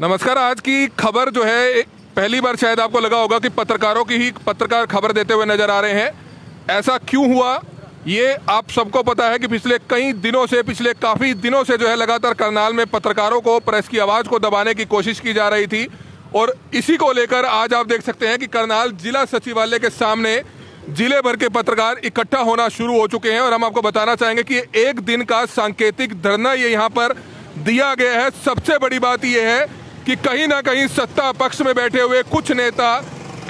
नमस्कार। आज की खबर जो है पहली बार शायद आपको लगा होगा कि पत्रकार खबर देते हुए नजर आ रहे हैं। ऐसा क्यों हुआ ये आप सबको पता है कि पिछले काफ़ी दिनों से जो है लगातार करनाल में पत्रकारों को, प्रेस की आवाज़ को दबाने की कोशिश की जा रही थी और इसी को लेकर आज आप देख सकते हैं कि करनाल जिला सचिवालय के सामने जिले भर के पत्रकार इकट्ठा होना शुरू हो चुके हैं। और हम आपको बताना चाहेंगे कि एक दिन का सांकेतिक धरना ये यहाँ पर दिया गया है। सबसे बड़ी बात यह है कि कहीं ना कहीं सत्ता पक्ष में बैठे हुए कुछ नेता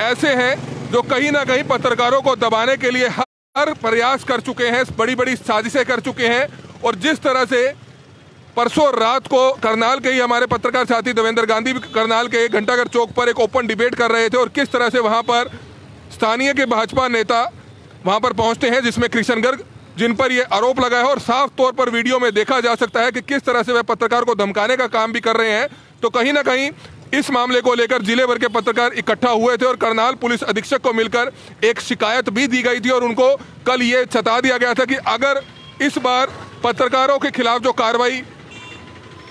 ऐसे हैं जो कहीं ना कहीं पत्रकारों को दबाने के लिए हर प्रयास कर चुके हैं, बड़ी बड़ी साजिशें कर चुके हैं। और जिस तरह से परसों रात को करनाल के ही हमारे पत्रकार साथी देवेंद्र गांधी करनाल के घंटाघर चौक पर एक ओपन डिबेट कर रहे थे और किस तरह से वहां पर स्थानीय के भाजपा नेता वहां पर पहुंचते हैं, जिसमें कृष्ण गर्ग जिन पर यह आरोप लगा है और साफ तौर पर वीडियो में देखा जा सकता है कि किस तरह से वे पत्रकार को धमकाने का काम भी कर रहे हैं। तो कहीं ना कहीं इस मामले को लेकर जिले भर के पत्रकार इकट्ठा हुए थे और करनाल पुलिस अधीक्षक को मिलकर एक शिकायत भी दी गई थी और उनको कल ये चेता दिया गया था कि अगर इस बार पत्रकारों के खिलाफ जो कार्रवाई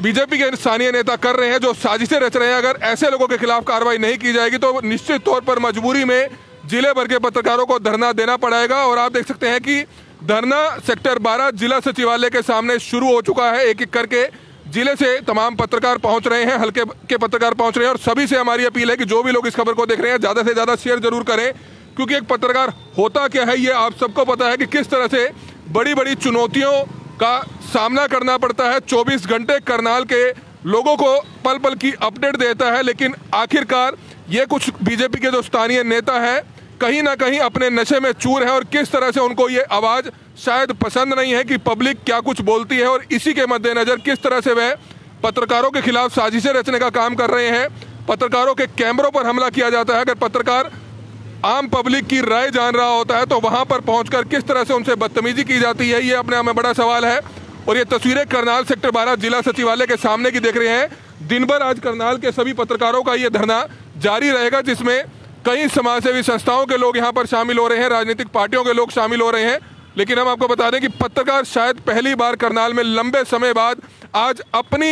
बीजेपी के स्थानीय नेता कर रहे हैं, जो साजिशें रच रहे हैं, अगर ऐसे लोगों के खिलाफ कार्रवाई नहीं की जाएगी तो निश्चित तौर पर मजबूरी में जिले भर के पत्रकारों को धरना देना पड़ेगा। और आप देख सकते हैं कि धरना सेक्टर 12 जिला सचिवालय के सामने शुरू हो चुका है। एक एक करके जिले से तमाम पत्रकार पहुंच रहे हैं, हल्के के पत्रकार पहुंच रहे हैं और सभी से हमारी अपील है कि जो भी लोग इस खबर को देख रहे हैं ज्यादा से ज्यादा शेयर जरूर करें, क्योंकि एक पत्रकार होता क्या है ये आप सबको पता है कि किस तरह से बड़ी बड़ी चुनौतियों का सामना करना पड़ता है। 24 घंटे करनाल के लोगों को पल पल की अपडेट देता है, लेकिन आखिरकार ये कुछ बीजेपी के जो स्थानीय नेता हैं कहीं ना कहीं अपने नशे में चूर है और किस तरह से उनको ये आवाज़ शायद पसंद नहीं है कि पब्लिक क्या कुछ बोलती है। और इसी के मद्देनजर किस तरह से वह पत्रकारों के खिलाफ साजिशें रचने का काम कर रहे हैं। पत्रकारों के कैमरों पर हमला किया जाता है। अगर पत्रकार आम पब्लिक की राय जान रहा होता है तो वहां पर पहुंचकर किस तरह से उनसे बदतमीजी की जाती है, ये अपने आप में बड़ा सवाल है। और ये तस्वीरें करनाल सेक्टर 12 जिला सचिवालय के सामने की देख रहे हैं। दिन भर आज करनाल के सभी पत्रकारों का ये धरना जारी रहेगा, जिसमें कई समाजसेवी संस्थाओं के लोग यहाँ पर शामिल हो रहे हैं, राजनीतिक पार्टियों के लोग शामिल हो रहे हैं। लेकिन हम आपको बता दें कि पत्रकार शायद पहली बार करनाल में लंबे समय बाद आज अपनी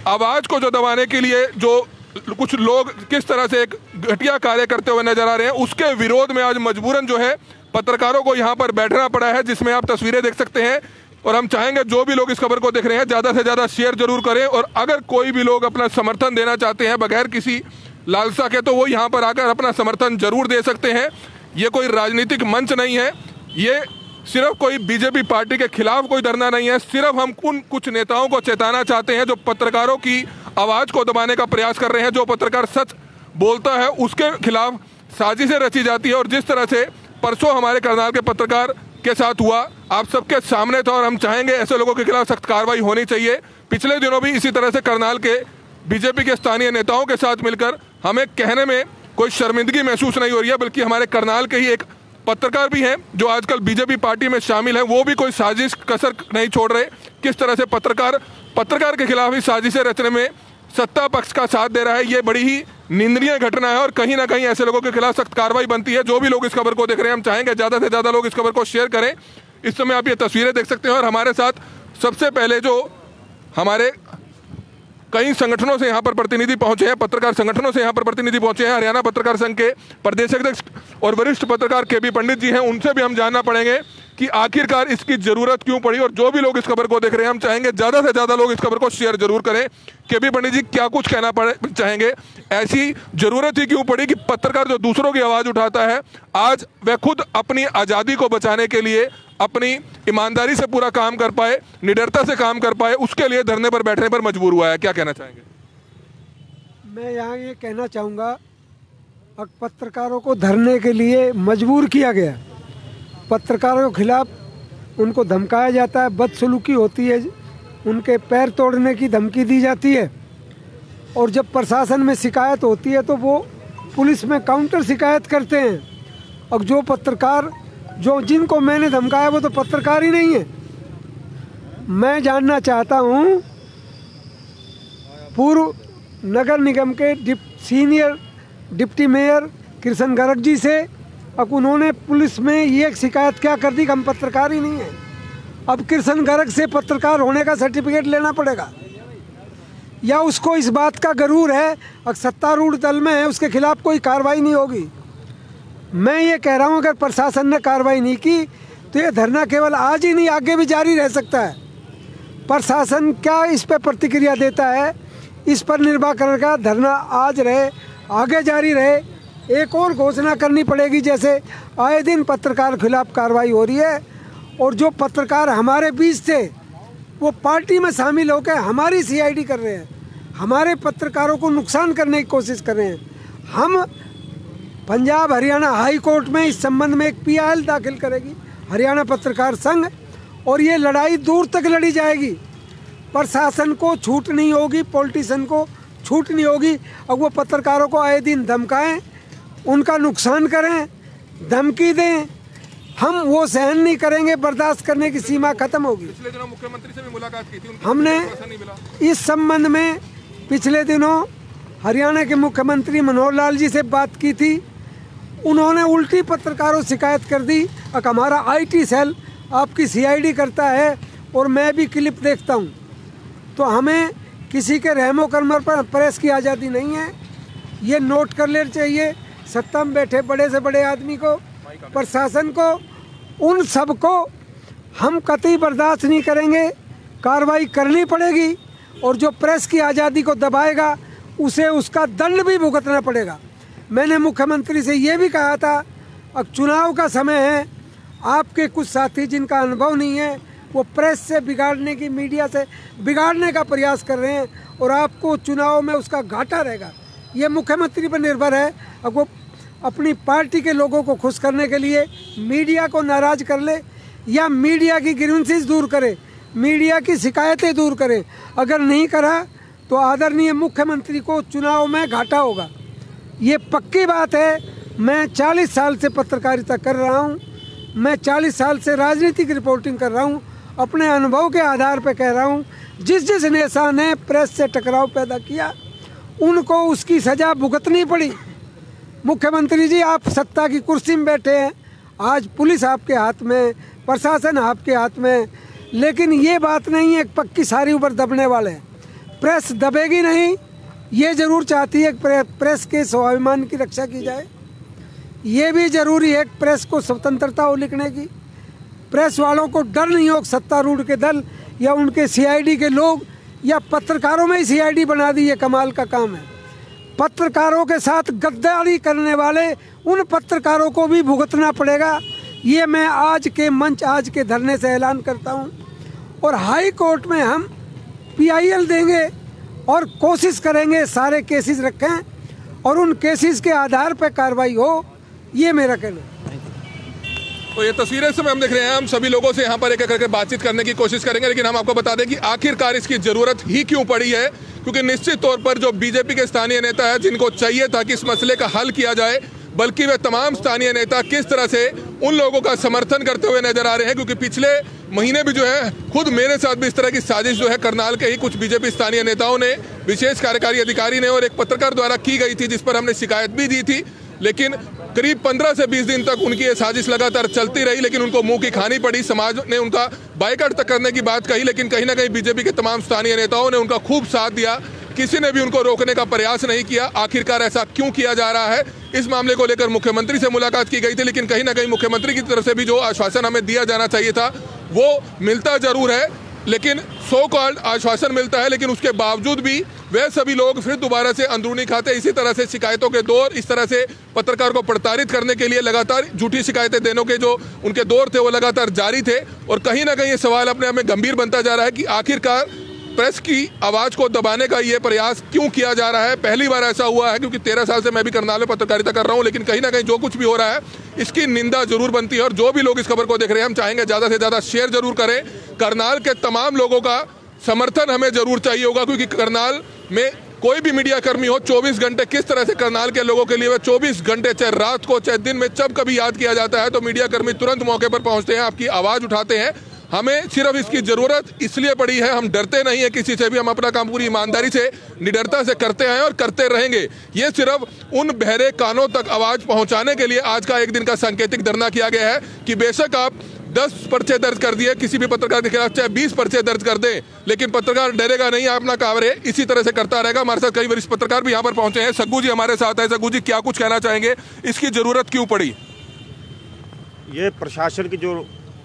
आवाज़ को जो दबाने के लिए जो कुछ लोग किस तरह से एक घटिया कार्य करते हुए नजर आ रहे हैं, उसके विरोध में आज मजबूरन जो है पत्रकारों को यहाँ पर बैठना पड़ा है, जिसमें आप तस्वीरें देख सकते हैं। और हम चाहेंगे जो भी लोग इस खबर को देख रहे हैं ज़्यादा से ज़्यादा शेयर जरूर करें और अगर कोई भी लोग अपना समर्थन देना चाहते हैं बगैर किसी लालसा के तो वो यहाँ पर आकर अपना समर्थन जरूर दे सकते हैं। ये कोई राजनीतिक मंच नहीं है, ये सिर्फ कोई बीजेपी पार्टी के खिलाफ कोई धरना नहीं है। सिर्फ हम उन कुछ नेताओं को चेताना चाहते हैं जो पत्रकारों की आवाज़ को दबाने का प्रयास कर रहे हैं। जो पत्रकार सच बोलता है उसके खिलाफ साजिशें रची जाती है और जिस तरह से परसों हमारे करनाल के पत्रकार के साथ हुआ आप सबके सामने था और हम चाहेंगे ऐसे लोगों के खिलाफ सख्त कार्रवाई होनी चाहिए। पिछले दिनों भी इसी तरह से करनाल के बीजेपी के स्थानीय नेताओं के साथ मिलकर हमें कहने में कोई शर्मिंदगी महसूस नहीं हो रही है, बल्कि हमारे करनाल के ही एक पत्रकार भी हैं जो आजकल बीजेपी पार्टी में शामिल हैं, वो भी कोई साजिश कसर नहीं छोड़ रहे। किस तरह से पत्रकार के खिलाफ ही साजिशें रचने में सत्ता पक्ष का साथ दे रहा है, ये बड़ी ही निंदनीय घटना है और कहीं ना कहीं ऐसे लोगों के खिलाफ सख्त कार्रवाई बनती है। जो भी लोग इस खबर को देख रहे हैं हम चाहेंगे ज़्यादा से ज़्यादा लोग इस खबर को शेयर करें। इस समय आप ये तस्वीरें देख सकते हैं और हमारे साथ सबसे पहले जो हमारे कई संगठनों से यहाँ पर प्रतिनिधि पहुंचे हैं, पत्रकार संगठनों से यहाँ पर प्रतिनिधि पहुंचे हैं। हरियाणा पत्रकार संघ के प्रदेश अध्यक्ष और वरिष्ठ पत्रकार के.बी. पंडित जी हैं, उनसे भी हम जानना पड़ेंगे कि आखिरकार इसकी जरूरत क्यों पड़ी। और जो भी लोग इस खबर को देख रहे हैं हम चाहेंगे ज़्यादा से ज़्यादा लोग इस खबर को शेयर जरूर करें। के.बी. पंडित जी क्या कुछ कहना चाहेंगे, ऐसी जरूरत ही क्यों पड़ी कि पत्रकार जो दूसरों की आवाज़ उठाता है आज वह खुद अपनी आज़ादी को बचाने के लिए अपनी ईमानदारी से पूरा काम कर पाए, निडरता से काम कर पाए, उसके लिए धरने पर बैठने पर मजबूर हुआ है। क्या कहना चाहेंगे? मैं यहाँ ये कहना चाहूँगा पत्रकारों को धरने के लिए मजबूर किया गया, पत्रकारों के खिलाफ उनको धमकाया जाता है, बदसलूकी होती है, उनके पैर तोड़ने की धमकी दी जाती है और जब प्रशासन में शिकायत होती है तो वो पुलिस में काउंटर शिकायत करते हैं। और जो पत्रकार जिनको मैंने धमकाया वो तो पत्रकार ही नहीं है। मैं जानना चाहता हूँ पूर्व नगर निगम के senior deputy mayor Krishna Garg ji से, अब उन्होंने पुलिस में ये शिकायत क्या कर दी कि हम पत्रकार ही नहीं हैं। अब कृष्ण गर्ग से पत्रकार होने का सर्टिफिकेट लेना पड़ेगा। या उसको इस बात का गरूर है अगर सत्तारूढ़ दल में है उसके खिलाफ कोई कार्रवाई नहीं होगी। मैं ये कह रहा हूँ अगर प्रशासन ने कार्रवाई नहीं की तो ये धरना केवल आज ही नहीं आगे भी जारी रह सकता है। प्रशासन क्या इस पर प्रतिक्रिया देता है इस पर निर्भर करेगा। धरना आज रहे आगे जारी रहे। एक और घोषणा करनी पड़ेगी, जैसे आए दिन पत्रकार के खिलाफ कार्रवाई हो रही है और जो पत्रकार हमारे बीच थे वो पार्टी में शामिल होकर हमारी सीआईडी कर रहे हैं, हमारे पत्रकारों को नुकसान करने की कोशिश कर रहे हैं। हम पंजाब हरियाणा हाई कोर्ट में इस संबंध में एक पीआईएल दाखिल करेगी हरियाणा पत्रकार संघ, और ये लड़ाई दूर तक लड़ी जाएगी। प्रशासन को छूट नहीं होगी, पॉलिटिशियन को छूट नहीं होगी। अब वो पत्रकारों को आए दिन धमकाएं, उनका नुकसान करें, धमकी दें, हम वो सहन नहीं करेंगे। बर्दाश्त करने की सीमा खत्म होगी। पिछले दिनों मुख्यमंत्री से भी मुलाकात की थी, हमने इस संबंध में पिछले दिनों हरियाणा के मुख्यमंत्री मनोहर लाल जी से बात की थी। उन्होंने उल्टी पत्रकारों शिकायत कर दी कि हमारा आईटी सेल आपकी सीआईडी करता है और मैं भी क्लिप देखता हूं। तो हमें किसी के रहमो कर्म पर प्रेस की आज़ादी नहीं है, ये नोट कर लेना चाहिए। सत्ता में बैठे बड़े से बड़े आदमी को, प्रशासन को, उन सब को हम कतई बर्दाश्त नहीं करेंगे। कार्रवाई करनी पड़ेगी और जो प्रेस की आज़ादी को दबाएगा उसे उसका दंड भी भुगतना पड़ेगा। मैंने मुख्यमंत्री से ये भी कहा था अब चुनाव का समय है, आपके कुछ साथी जिनका अनुभव नहीं है वो प्रेस से बिगाड़ने की, मीडिया से बिगाड़ने का प्रयास कर रहे हैं और आपको चुनाव में उसका घाटा रहेगा। ये मुख्यमंत्री पर निर्भर है। अब वो अपनी पार्टी के लोगों को खुश करने के लिए मीडिया को नाराज कर ले या मीडिया की ग्रीवेंसेस दूर करे, मीडिया की शिकायतें दूर करे। अगर नहीं करा तो आदरणीय मुख्यमंत्री को चुनाव में घाटा होगा। ये पक्की बात है। मैं 40 साल से पत्रकारिता कर रहा हूँ, मैं 40 साल से राजनीतिक रिपोर्टिंग कर रहा हूँ। अपने अनुभव के आधार पर कह रहा हूँ, जिस नेता ने प्रेस से टकराव पैदा किया उनको उसकी सज़ा भुगतनी पड़ी। मुख्यमंत्री जी, आप सत्ता की कुर्सी में बैठे हैं, आज पुलिस आपके हाथ में, प्रशासन आपके हाथ में, लेकिन ये बात नहीं है पक्की सारी ऊपर दबने वाले हैं। प्रेस दबेगी नहीं। ये जरूर चाहती है कि प्रेस के स्वाभिमान की रक्षा की जाए। ये भी जरूरी है कि प्रेस को स्वतंत्रता हो लिखने की। प्रेस वालों को डर नहीं हो सत्तारूढ़ के दल या उनके सीआईडी के लोग या पत्रकारों में ही सीआईडी बना दी, ये कमाल का काम है। पत्रकारों के साथ गद्दारी करने वाले उन पत्रकारों को भी भुगतना पड़ेगा। ये मैं आज के मंच, आज के धरने से ऐलान करता हूँ। और हाई कोर्ट में हम पीआईएल देंगे और कोशिश करेंगे सारे केसेस रखें और उन केसेस के आधार पर कार्रवाई हो। ये मेरा कहना है। तो ये तस्वीरें समय हम देख रहे हैं। हम सभी लोगों से यहाँ पर एक करके बातचीत करने की कोशिश करेंगे, लेकिन हम आपको बता दें कि आखिरकार इसकी जरूरत ही क्यों पड़ी है, क्योंकि निश्चित तौर पर जो बीजेपी के स्थानीय नेता है जिनको चाहिए था कि इस मसले का हल किया जाए, बल्कि वे तमाम स्थानीय नेता किस तरह से उन लोगों का समर्थन करते हुए नजर आ रहे हैं। क्योंकि पिछले महीने भी जो है खुद मेरे साथ भी इस तरह की साजिश जो है करनाल के ही कुछ बीजेपी स्थानीय नेताओं ने, विशेष कार्यकारी अधिकारी ने और एक पत्रकार द्वारा की गई थी, जिस पर हमने शिकायत भी दी थी। लेकिन करीब 15 से 20 दिन तक उनकी ये साजिश लगातार चलती रही, लेकिन उनको मुंह की खानी पड़ी। समाज ने उनका बायकॉट तक करने की बात कही, लेकिन कहीं ना कहीं बीजेपी के तमाम स्थानीय नेताओं ने उनका खूब साथ दिया। किसी ने भी उनको रोकने का प्रयास नहीं किया। आखिरकार ऐसा क्यों किया जा रहा है, इस मामले को लेकर मुख्यमंत्री से मुलाकात की गई थी, लेकिन कहीं ना कहीं मुख्यमंत्री की तरफ से भी जो आश्वासन हमें दिया जाना चाहिए था वो मिलता जरूर है, लेकिन सो कॉल्ड आश्वासन मिलता है, लेकिन उसके बावजूद भी वे सभी लोग फिर दोबारा से अंदरूनी खाते इसी तरह से शिकायतों के दौर, इस तरह से पत्रकार को प्रताड़ित करने के लिए लगातार झूठी शिकायतें देने के जो उनके दौर थे वो लगातार जारी थे। और कहीं ना कहीं ये सवाल अपने आप में गंभीर बनता जा रहा है कि आखिरकार प्रेस की आवाज को दबाने का ये प्रयास क्यों किया जा रहा है। पहली बार ऐसा हुआ है, क्योंकि 13 साल से मैं भी करनाल में पत्रकारिता कर रहा हूँ, लेकिन कहीं ना कहीं जो कुछ भी हो रहा है इसकी निंदा जरूर बनती है। और जो भी लोग इस खबर को देख रहे हैं, हम चाहेंगे ज्यादा से ज्यादा शेयर जरूर करें। करनाल के तमाम लोगों का समर्थन हमें जरूर चाहिए होगा, क्योंकि करनाल में कोई भी मीडिया कर्मी हो 24 घंटे किस तरह से करनाल के लोगों के लिए वे 24 घंटे, चाहे रात को चाहे दिन में, जब कभी याद किया जाता है तो मीडिया कर्मी तुरंत मौके पर पहुंचते हैं, आपकी आवाज उठाते हैं। हमें सिर्फ इसकी जरूरत इसलिए पड़ी है, हम डरते नहीं है किसी से भी, हम अपना काम पूरी ईमानदारी से, निडरता से करते हैं और करते रहेंगे। ये सिर्फ उन बहरे कानों तक आवाज पहुंचाने के लिए आज का एक दिन का सांकेतिक धरना किया गया है कि बेशक आप 10 पर्चे दर्ज कर दिए किसी भी पत्रकार के खिलाफ, चाहे 20 पर्चे दर्ज कर दें, लेकिन पत्रकार डरेगा नहीं, अपना कार्य इसी तरह से करता रहेगा। हमारे साथ कई वरिष्ठ पत्रकार भी यहाँ पर पहुंचे हैं। सग्गू जी हमारे साथ है। सग्गू जी, क्या कुछ कहना चाहेंगे, इसकी जरूरत क्यों पड़ी? ये प्रशासन की जो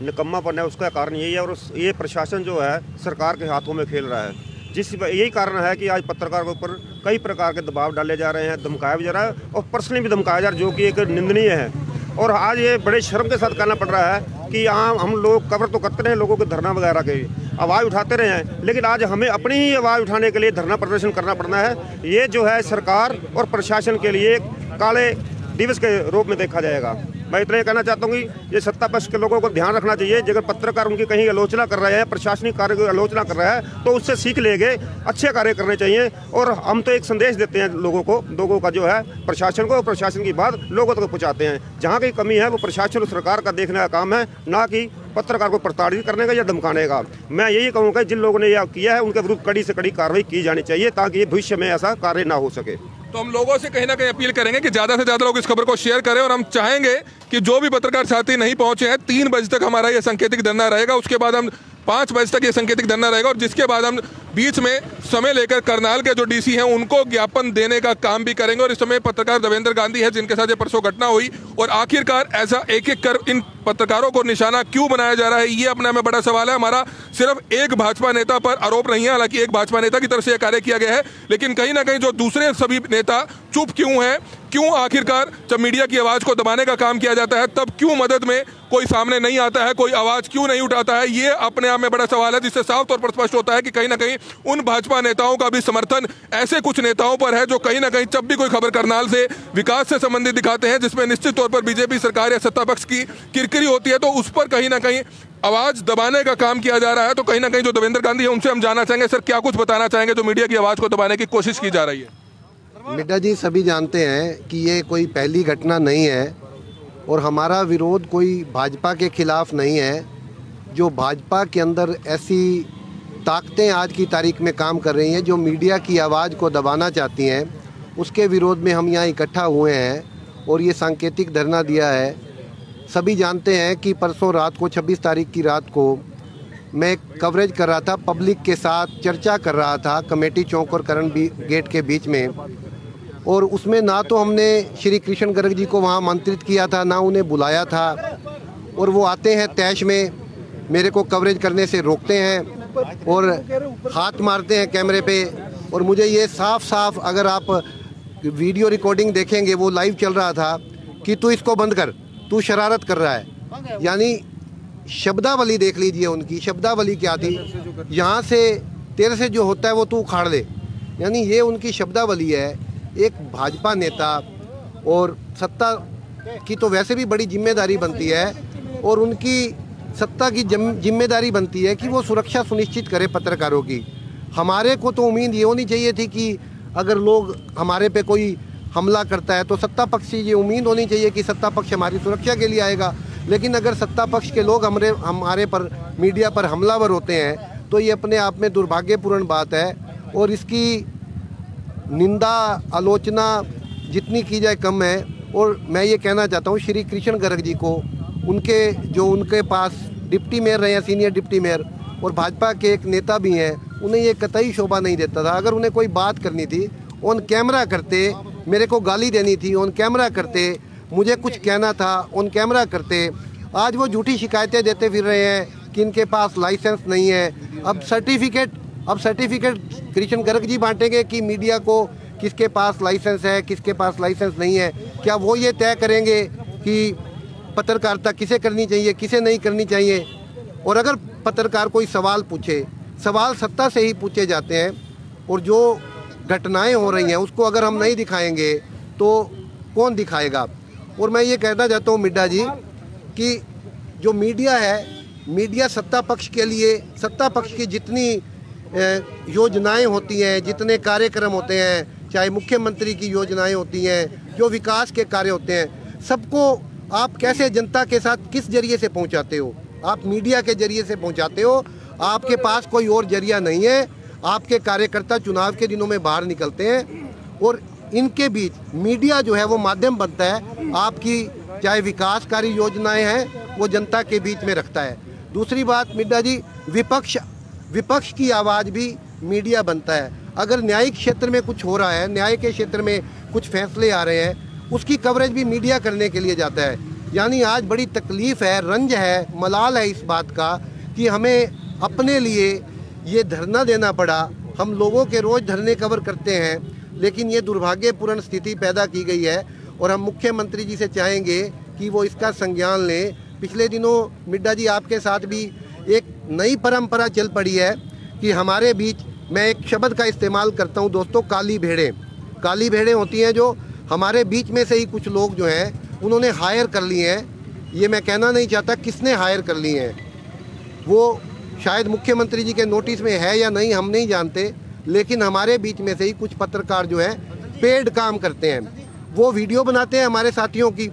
निकम्मापन है उसका कारण यही है, और ये प्रशासन जो है सरकार के हाथों में खेल रहा है। यही कारण है कि आज पत्रकार के ऊपर कई प्रकार के दबाव डाले जा रहे हैं, धमकाया भी जा रहा है और पर्सनली भी धमकाया जा रहा है, जो कि एक निंदनीय है। और आज ये बड़े शर्म के साथ कहना पड़ रहा है कि यहाँ हम लोग कवर तो करते रहे, लोगों के धरना वगैरह के आवाज़ उठाते रहे हैं, लेकिन आज हमें अपनी ही आवाज़ उठाने के लिए धरना प्रदर्शन करना पड़ना है। ये जो है सरकार और प्रशासन के लिए काले दिवस के रूप में देखा जाएगा। मैं इतना ही कहना चाहता हूँ कि ये सत्ता पक्ष के लोगों को ध्यान रखना चाहिए। अगर पत्रकार उनकी कहीं आलोचना कर रहे हैं, प्रशासनिक कार्य की आलोचना कर रहा है, तो उससे सीख लेंगे, अच्छे कार्य करने चाहिए। और हम तो एक संदेश देते हैं लोगों का जो है प्रशासन को, प्रशासन की बात लोगों तक पहुँचाते हैं। जहाँ की कमी है वो प्रशासन और सरकार का देखने का काम है, ना कि पत्रकार को प्रताड़ित करने का या धमकाने का। मैं यही कहूँगा जिन लोगों ने यह किया है उनके विरुद्ध कड़ी से कड़ी कार्रवाई की जानी चाहिए, ताकि भविष्य में ऐसा कार्य ना हो सके। तो हम लोगों से कहीं ना कहीं अपील करेंगे कि ज़्यादा से ज़्यादा लोग इस खबर को शेयर करें, और हम चाहेंगे कि जो भी पत्रकार साथी नहीं पहुंचे हैं, 3 बजे तक हमारा ये सांकेतिक धरना रहेगा। उसके बाद हम 5 बजे तक ये सांकेतिक धरना रहेगा, और जिसके बाद हम बीच में समय लेकर करनाल के जो डीसी हैं उनको ज्ञापन देने का काम भी करेंगे। और इस समय पत्रकार देवेंद्र गांधी है जिनके साथ ये परसों घटना हुई, और आखिरकार ऐसा एक एक कर इन पत्रकारों को निशाना क्यों बनाया जा रहा है, ये अपने में बड़ा सवाल है। हमारा सिर्फ एक भाजपा नेता पर आरोप नहीं है, हालांकि एक भाजपा नेता की तरफ से यह कार्य किया गया है, लेकिन कहीं ना कहीं जो दूसरे सभी नेता चुप क्यों हैं, क्यों आखिरकार जब मीडिया की आवाज को दबाने का काम किया जाता है तब क्यों मदद में कोई सामने नहीं आता है, कोई आवाज क्यों नहीं उठाता है, ये अपने आप में बड़ा सवाल है, जिससे साफ तौर पर स्पष्ट होता है कि कहीं ना कहीं उन भाजपा नेताओं का भी समर्थन ऐसे कुछ नेताओं पर है जो कहीं ना कहीं जब भी कोई खबर करनाल से विकास से संबंधित दिखाते हैं, जिसमें निश्चित तौर पर बीजेपी सरकार या सत्ता पक्ष की किरकिरी होती है, तो उस पर कहीं ना कहीं आवाज दबाने का काम किया जा रहा है। तो कहीं ना कहीं जो देवेंद्र गांधी है उनसे हम जानना चाहेंगे, सर क्या कुछ बताना चाहेंगे जो मीडिया की आवाज को दबाने की कोशिश की जा रही है? मिड्डा जी, सभी जानते हैं कि ये कोई पहली घटना नहीं है, और हमारा विरोध कोई भाजपा के खिलाफ नहीं है। जो भाजपा के अंदर ऐसी ताकतें आज की तारीख में काम कर रही हैं जो मीडिया की आवाज़ को दबाना चाहती हैं, उसके विरोध में हम यहाँ इकट्ठा हुए हैं और ये सांकेतिक धरना दिया है। सभी जानते हैं कि परसों रात को 26 तारीख की रात को मैं कवरेज कर रहा था, पब्लिक के साथ चर्चा कर रहा था कमेटी चौक और करण गेट के बीच में, और उसमें ना तो हमने श्री कृष्ण गर्ग जी को वहाँ आमंत्रित किया था, ना उन्हें बुलाया था, और वो आते हैं तैश में मेरे को कवरेज करने से रोकते हैं और हाथ मारते हैं कैमरे पे। और मुझे ये साफ साफ, अगर आप वीडियो रिकॉर्डिंग देखेंगे, वो लाइव चल रहा था कि तू इसको बंद कर, तू शरारत कर रहा है। यानी शब्दावली देख लीजिए, उनकी शब्दावली क्या थी, यहाँ से तेरे से जो होता है वो तू उखाड़ ले, यानी ये उनकी शब्दावली है। एक भाजपा नेता और सत्ता की तो वैसे भी बड़ी जिम्मेदारी बनती है, और उनकी सत्ता की जिम्मेदारी बनती है कि वो सुरक्षा सुनिश्चित करे पत्रकारों की। हमारे को तो उम्मीद ये होनी चाहिए थी कि अगर लोग हमारे पे कोई हमला करता है तो सत्ता पक्ष से ये उम्मीद होनी चाहिए कि सत्ता पक्ष हमारी सुरक्षा के लिए आएगा। लेकिन अगर सत्ता पक्ष के लोग हमारे पर, मीडिया पर हमलावर होते हैं, तो ये अपने आप में दुर्भाग्यपूर्ण बात है, और इसकी निंदा आलोचना जितनी की जाए कम है। और मैं ये कहना चाहता हूँ श्री कृष्ण गर्ग जी को, उनके पास डिप्टी मेयर रहे हैं, सीनियर डिप्टी मेयर, और भाजपा के एक नेता भी हैं, उन्हें ये कतई शोभा नहीं देता था। अगर उन्हें कोई बात करनी थी ऑन कैमरा करते, मेरे को गाली देनी थी ऑन कैमरा करते, मुझे कुछ कहना था ऑन कैमरा करते। आज वो झूठी शिकायतें देते फिर रहे हैं कि इनके पास लाइसेंस नहीं है। अब सर्टिफिकेट कृष्ण गर्ग जी बांटेंगे कि मीडिया को किसके पास लाइसेंस है, किसके पास लाइसेंस नहीं है। क्या वो ये तय करेंगे कि पत्रकारिता किसे करनी चाहिए, किसे नहीं करनी चाहिए? और अगर पत्रकार कोई सवाल पूछे, सवाल सत्ता से ही पूछे जाते हैं, और जो घटनाएं हो रही हैं उसको अगर हम नहीं दिखाएंगे तो कौन दिखाएगा? और मैं ये कहना चाहता हूँ मिड्डा जी कि जो मीडिया है, मीडिया सत्ता पक्ष के लिए, सत्ता पक्ष की जितनी योजनाएं होती हैं, जितने कार्यक्रम होते हैं, चाहे मुख्यमंत्री की योजनाएं होती हैं, जो विकास के कार्य होते हैं, सबको आप कैसे जनता के साथ किस जरिए से पहुंचाते हो? आप मीडिया के जरिए से पहुंचाते हो। आपके पास कोई और जरिया नहीं है। आपके कार्यकर्ता चुनाव के दिनों में बाहर निकलते हैं, और इनके बीच मीडिया जो है वो माध्यम बनता है। आपकी चाहे विकासकारी योजनाएं हैं, वो जनता के बीच में रखता है। दूसरी बात मिड्डा जी, विपक्ष की आवाज़ भी मीडिया बनता है। अगर न्यायिक क्षेत्र में कुछ हो रहा है, न्याय के क्षेत्र में कुछ फैसले आ रहे हैं, उसकी कवरेज भी मीडिया करने के लिए जाता है। यानी आज बड़ी तकलीफ़ है, रंज है, मलाल है इस बात का कि हमें अपने लिए ये धरना देना पड़ा। हम लोगों के रोज़ धरने कवर करते हैं, लेकिन ये दुर्भाग्यपूर्ण स्थिति पैदा की गई है और हम मुख्यमंत्री जी से चाहेंगे कि वो इसका संज्ञान लें। पिछले दिनों मिड्डा जी आपके साथ भी एक नई परंपरा चल पड़ी है कि हमारे बीच, मैं एक शब्द का इस्तेमाल करता हूँ दोस्तों, काली भेड़ें होती हैं जो हमारे बीच में से ही कुछ लोग जो हैं उन्होंने हायर कर लिए हैं। ये मैं कहना नहीं चाहता किसने हायर कर लिए हैं, वो शायद मुख्यमंत्री जी के नोटिस में है या नहीं हम नहीं जानते, लेकिन हमारे बीच में से ही कुछ पत्रकार जो हैं पेड काम करते हैं। वो वीडियो बनाते हैं हमारे साथियों की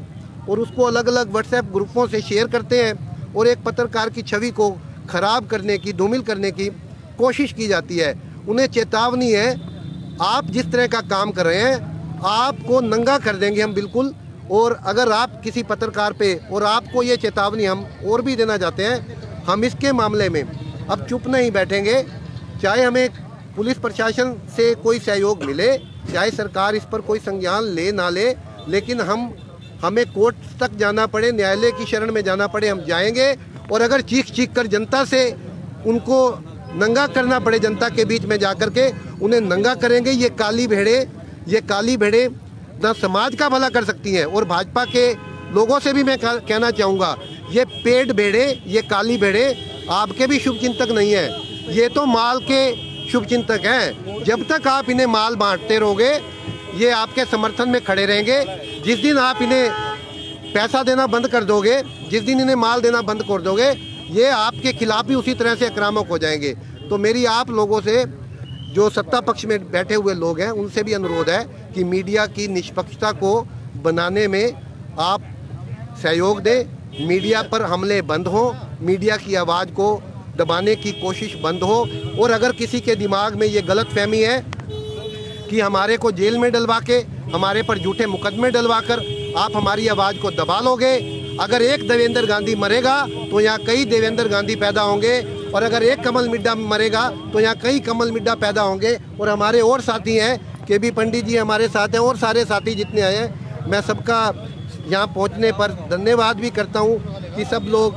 और उसको अलग अलग व्हाट्सएप ग्रुपों से शेयर करते हैं और एक पत्रकार की छवि को ख़राब करने की, धूमिल करने की कोशिश की जाती है। उन्हें चेतावनी है, आप जिस तरह का काम कर रहे हैं आपको नंगा कर देंगे हम बिल्कुल। और अगर आप किसी पत्रकार पे, और आपको ये चेतावनी हम और भी देना चाहते हैं, हम इसके मामले में अब चुप नहीं बैठेंगे। चाहे हमें पुलिस प्रशासन से कोई सहयोग मिले, चाहे सरकार इस पर कोई संज्ञान ले ना ले, लेकिन हमें कोर्ट तक जाना पड़े, न्यायालय की शरण में जाना पड़े, हम जाएंगे। और अगर चीख कर जनता से उनको नंगा करना पड़े, जनता के बीच में जाकर के उन्हें नंगा करेंगे। ये काली भेड़े ना समाज का भला कर सकती हैं। और भाजपा के लोगों से भी मैं कहना चाहूँगा, ये पेड भेड़े, ये काली भेड़े आपके भी शुभचिंतक नहीं है, ये तो माल के शुभचिंतक हैं। जब तक आप इन्हें माल बांटते रहोगे, ये आपके समर्थन में खड़े रहेंगे। जिस दिन आप इन्हें पैसा देना बंद कर दोगे, जिस दिन इन्हें माल देना बंद कर दोगे, ये आपके खिलाफ भी उसी तरह से आक्रामक हो जाएंगे। तो मेरी आप लोगों से, जो सत्ता पक्ष में बैठे हुए लोग हैं, उनसे भी अनुरोध है कि मीडिया की निष्पक्षता को बनाने में आप सहयोग दें। मीडिया पर हमले बंद हो, मीडिया की आवाज़ को दबाने की कोशिश बंद हो। और अगर किसी के दिमाग में ये गलतफहमी है कि हमारे को जेल में डलवा के, हमारे पर झूठे मुकदमे डलवा कर आप हमारी आवाज़ को दबा लोगे, अगर एक देवेंद्र गांधी मरेगा तो यहाँ कई देवेंद्र गांधी पैदा होंगे, और अगर एक कमल मिड्डा मरेगा तो यहाँ कई कमल मिड्डा पैदा होंगे। और हमारे और साथी हैं, KB पंडित जी हमारे साथ हैं, और सारे साथी जितने आए हैं, मैं सबका यहाँ पहुँचने पर धन्यवाद भी करता हूँ कि सब लोग,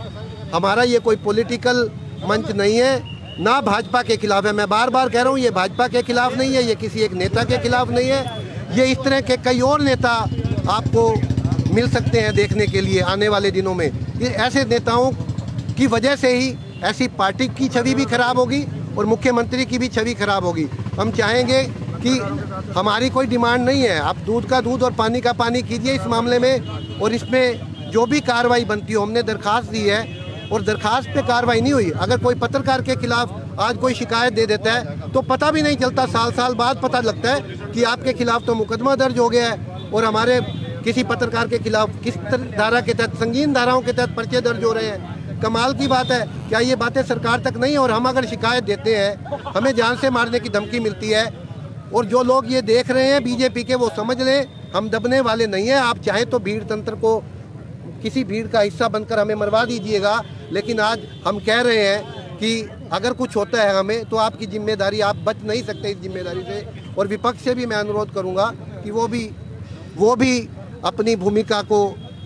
हमारा ये कोई पॉलिटिकल मंच नहीं है, ना भाजपा के खिलाफ है। मैं बार बार कह रहा हूँ, ये भाजपा के खिलाफ नहीं है, ये किसी एक नेता के खिलाफ नहीं है। ये इस तरह के कई और नेता आपको मिल सकते हैं देखने के लिए आने वाले दिनों में। ये ऐसे नेताओं की वजह से ही ऐसी पार्टी की छवि भी खराब होगी और मुख्यमंत्री की भी छवि खराब होगी। हम चाहेंगे कि हमारी कोई डिमांड नहीं है, आप दूध का दूध और पानी का पानी कीजिए इस मामले में, और इसमें जो भी कार्रवाई बनती हो, हमने दरखास्त दी है और दरखास्त पे कार्रवाई नहीं हुई। अगर कोई पत्रकार के खिलाफ आज कोई शिकायत दे देता है तो पता भी नहीं चलता, साल बाद पता लगता है कि आपके खिलाफ तो मुकदमा दर्ज हो गया है और हमारे किसी पत्रकार के खिलाफ किस धारा के तहत, संगीन धाराओं के तहत पर्चे दर्ज हो रहे हैं। कमाल की बात है, क्या ये बातें सरकार तक नहीं है? और हम अगर शिकायत देते हैं, हमें जान से मारने की धमकी मिलती है। और जो लोग ये देख रहे हैं बीजेपी के, वो समझ लें हम दबने वाले नहीं हैं। आप चाहें तो भीड़ तंत्र को, किसी भीड़ का हिस्सा बनकर हमें मरवा दीजिएगा, लेकिन आज हम कह रहे हैं कि अगर कुछ होता है हमें, तो आपकी जिम्मेदारी, आप बच नहीं सकते इस जिम्मेदारी से। और विपक्ष से भी मैं अनुरोध करूंगा कि वो भी अपनी भूमिका को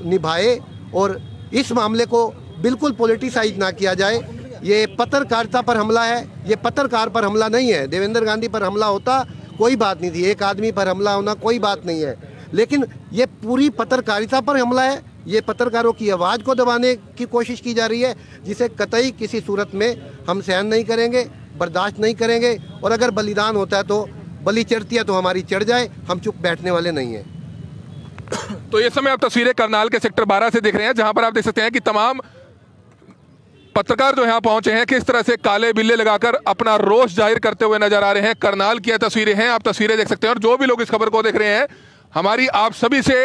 निभाए और इस मामले को बिल्कुल पॉलिटिसाइज ना किया जाए। ये पत्रकारिता पर हमला है, ये पत्रकार पर हमला नहीं है। देवेंद्र गांधी पर हमला होता कोई बात नहीं थी, एक आदमी पर हमला होना कोई बात नहीं है, लेकिन ये पूरी पत्रकारिता पर हमला है। ये पत्रकारों की आवाज़ को दबाने की कोशिश की जा रही है, जिसे कतई किसी सूरत में हम सहन नहीं करेंगे, बर्दाश्त नहीं करेंगे। और अगर बलिदान होता है तो बलि चढ़ती है तो हमारी चढ़ जाए, हम चुप बैठने वाले नहीं हैं। तो ये समय आप तस्वीरें करनाल के सेक्टर 12 से देख रहे हैं, जहां पर आप देख सकते हैं कि तमाम पत्रकार जो यहाँ पहुंचे हैं किस तरह से काले बिल्ले लगाकर अपना रोष जाहिर करते हुए नजर आ रहे हैं। करनाल की तस्वीरें हैं, आप तस्वीरें देख सकते हैं। और जो भी लोग इस खबर को देख रहे हैं, हमारी आप सभी से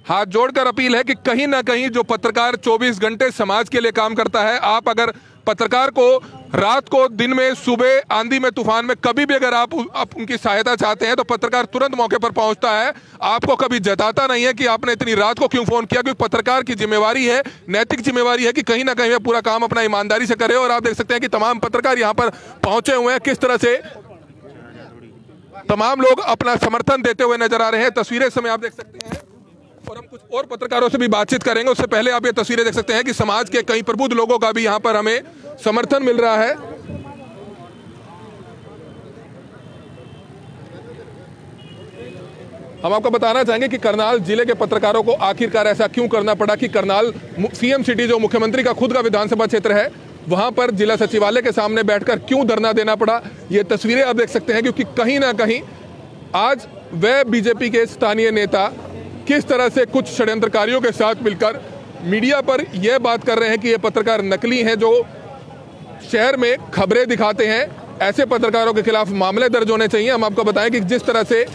हाथ जोड़कर अपील है कि कहीं ना कहीं जो पत्रकार 24 घंटे समाज के लिए काम करता है, आप अगर पत्रकार को रात को, दिन में, सुबह, आंधी में, तूफान में, कभी भी अगर आप उनकी सहायता चाहते हैं तो पत्रकार तुरंत मौके पर पहुंचता है। आपको कभी जताता नहीं है कि आपने इतनी रात को क्यों फोन किया, क्योंकि पत्रकार की जिम्मेवारी है, नैतिक जिम्मेवारी है कि कहीं ना कहीं वह पूरा काम अपना ईमानदारी से करे। और आप देख सकते हैं कि तमाम पत्रकार यहां पर पहुंचे हुए हैं, किस तरह से तमाम लोग अपना समर्थन देते हुए नजर आ रहे हैं। तस्वीरें समय आप देख सकते हैं और हम कुछ और पत्रकारों से भी बातचीत करेंगे। उससे पहले आप ये तस्वीरें देख सकते हैं कि समाज के कई प्रबुद्ध लोगों का भी यहां पर हमें समर्थन मिल रहा है। हम आपको बताना चाहेंगे कि करनाल जिले के पत्रकारों को आखिरकार ऐसा क्यों करना पड़ा कि करनाल सीएम सिटी, जो मुख्यमंत्री का खुद का विधानसभा क्षेत्र है, वहां पर जिला सचिवालय के सामने बैठकर क्यों धरना देना पड़ा। ये तस्वीरें आप देख सकते हैं, क्योंकि कहीं ना कहीं आज वह बीजेपी के स्थानीय नेता किस तरह से कुछ षड्यंत्रकारियों के साथ मिलकर मीडिया पर यह बात कर रहे हैं कि ये पत्रकार नकली हैं, जो शहर में खबरें दिखाते हैं। ऐसे पत्रकारों के खिलाफ मामले दर्ज होने चाहिए। हम आपको बताएं कि जिस तरह से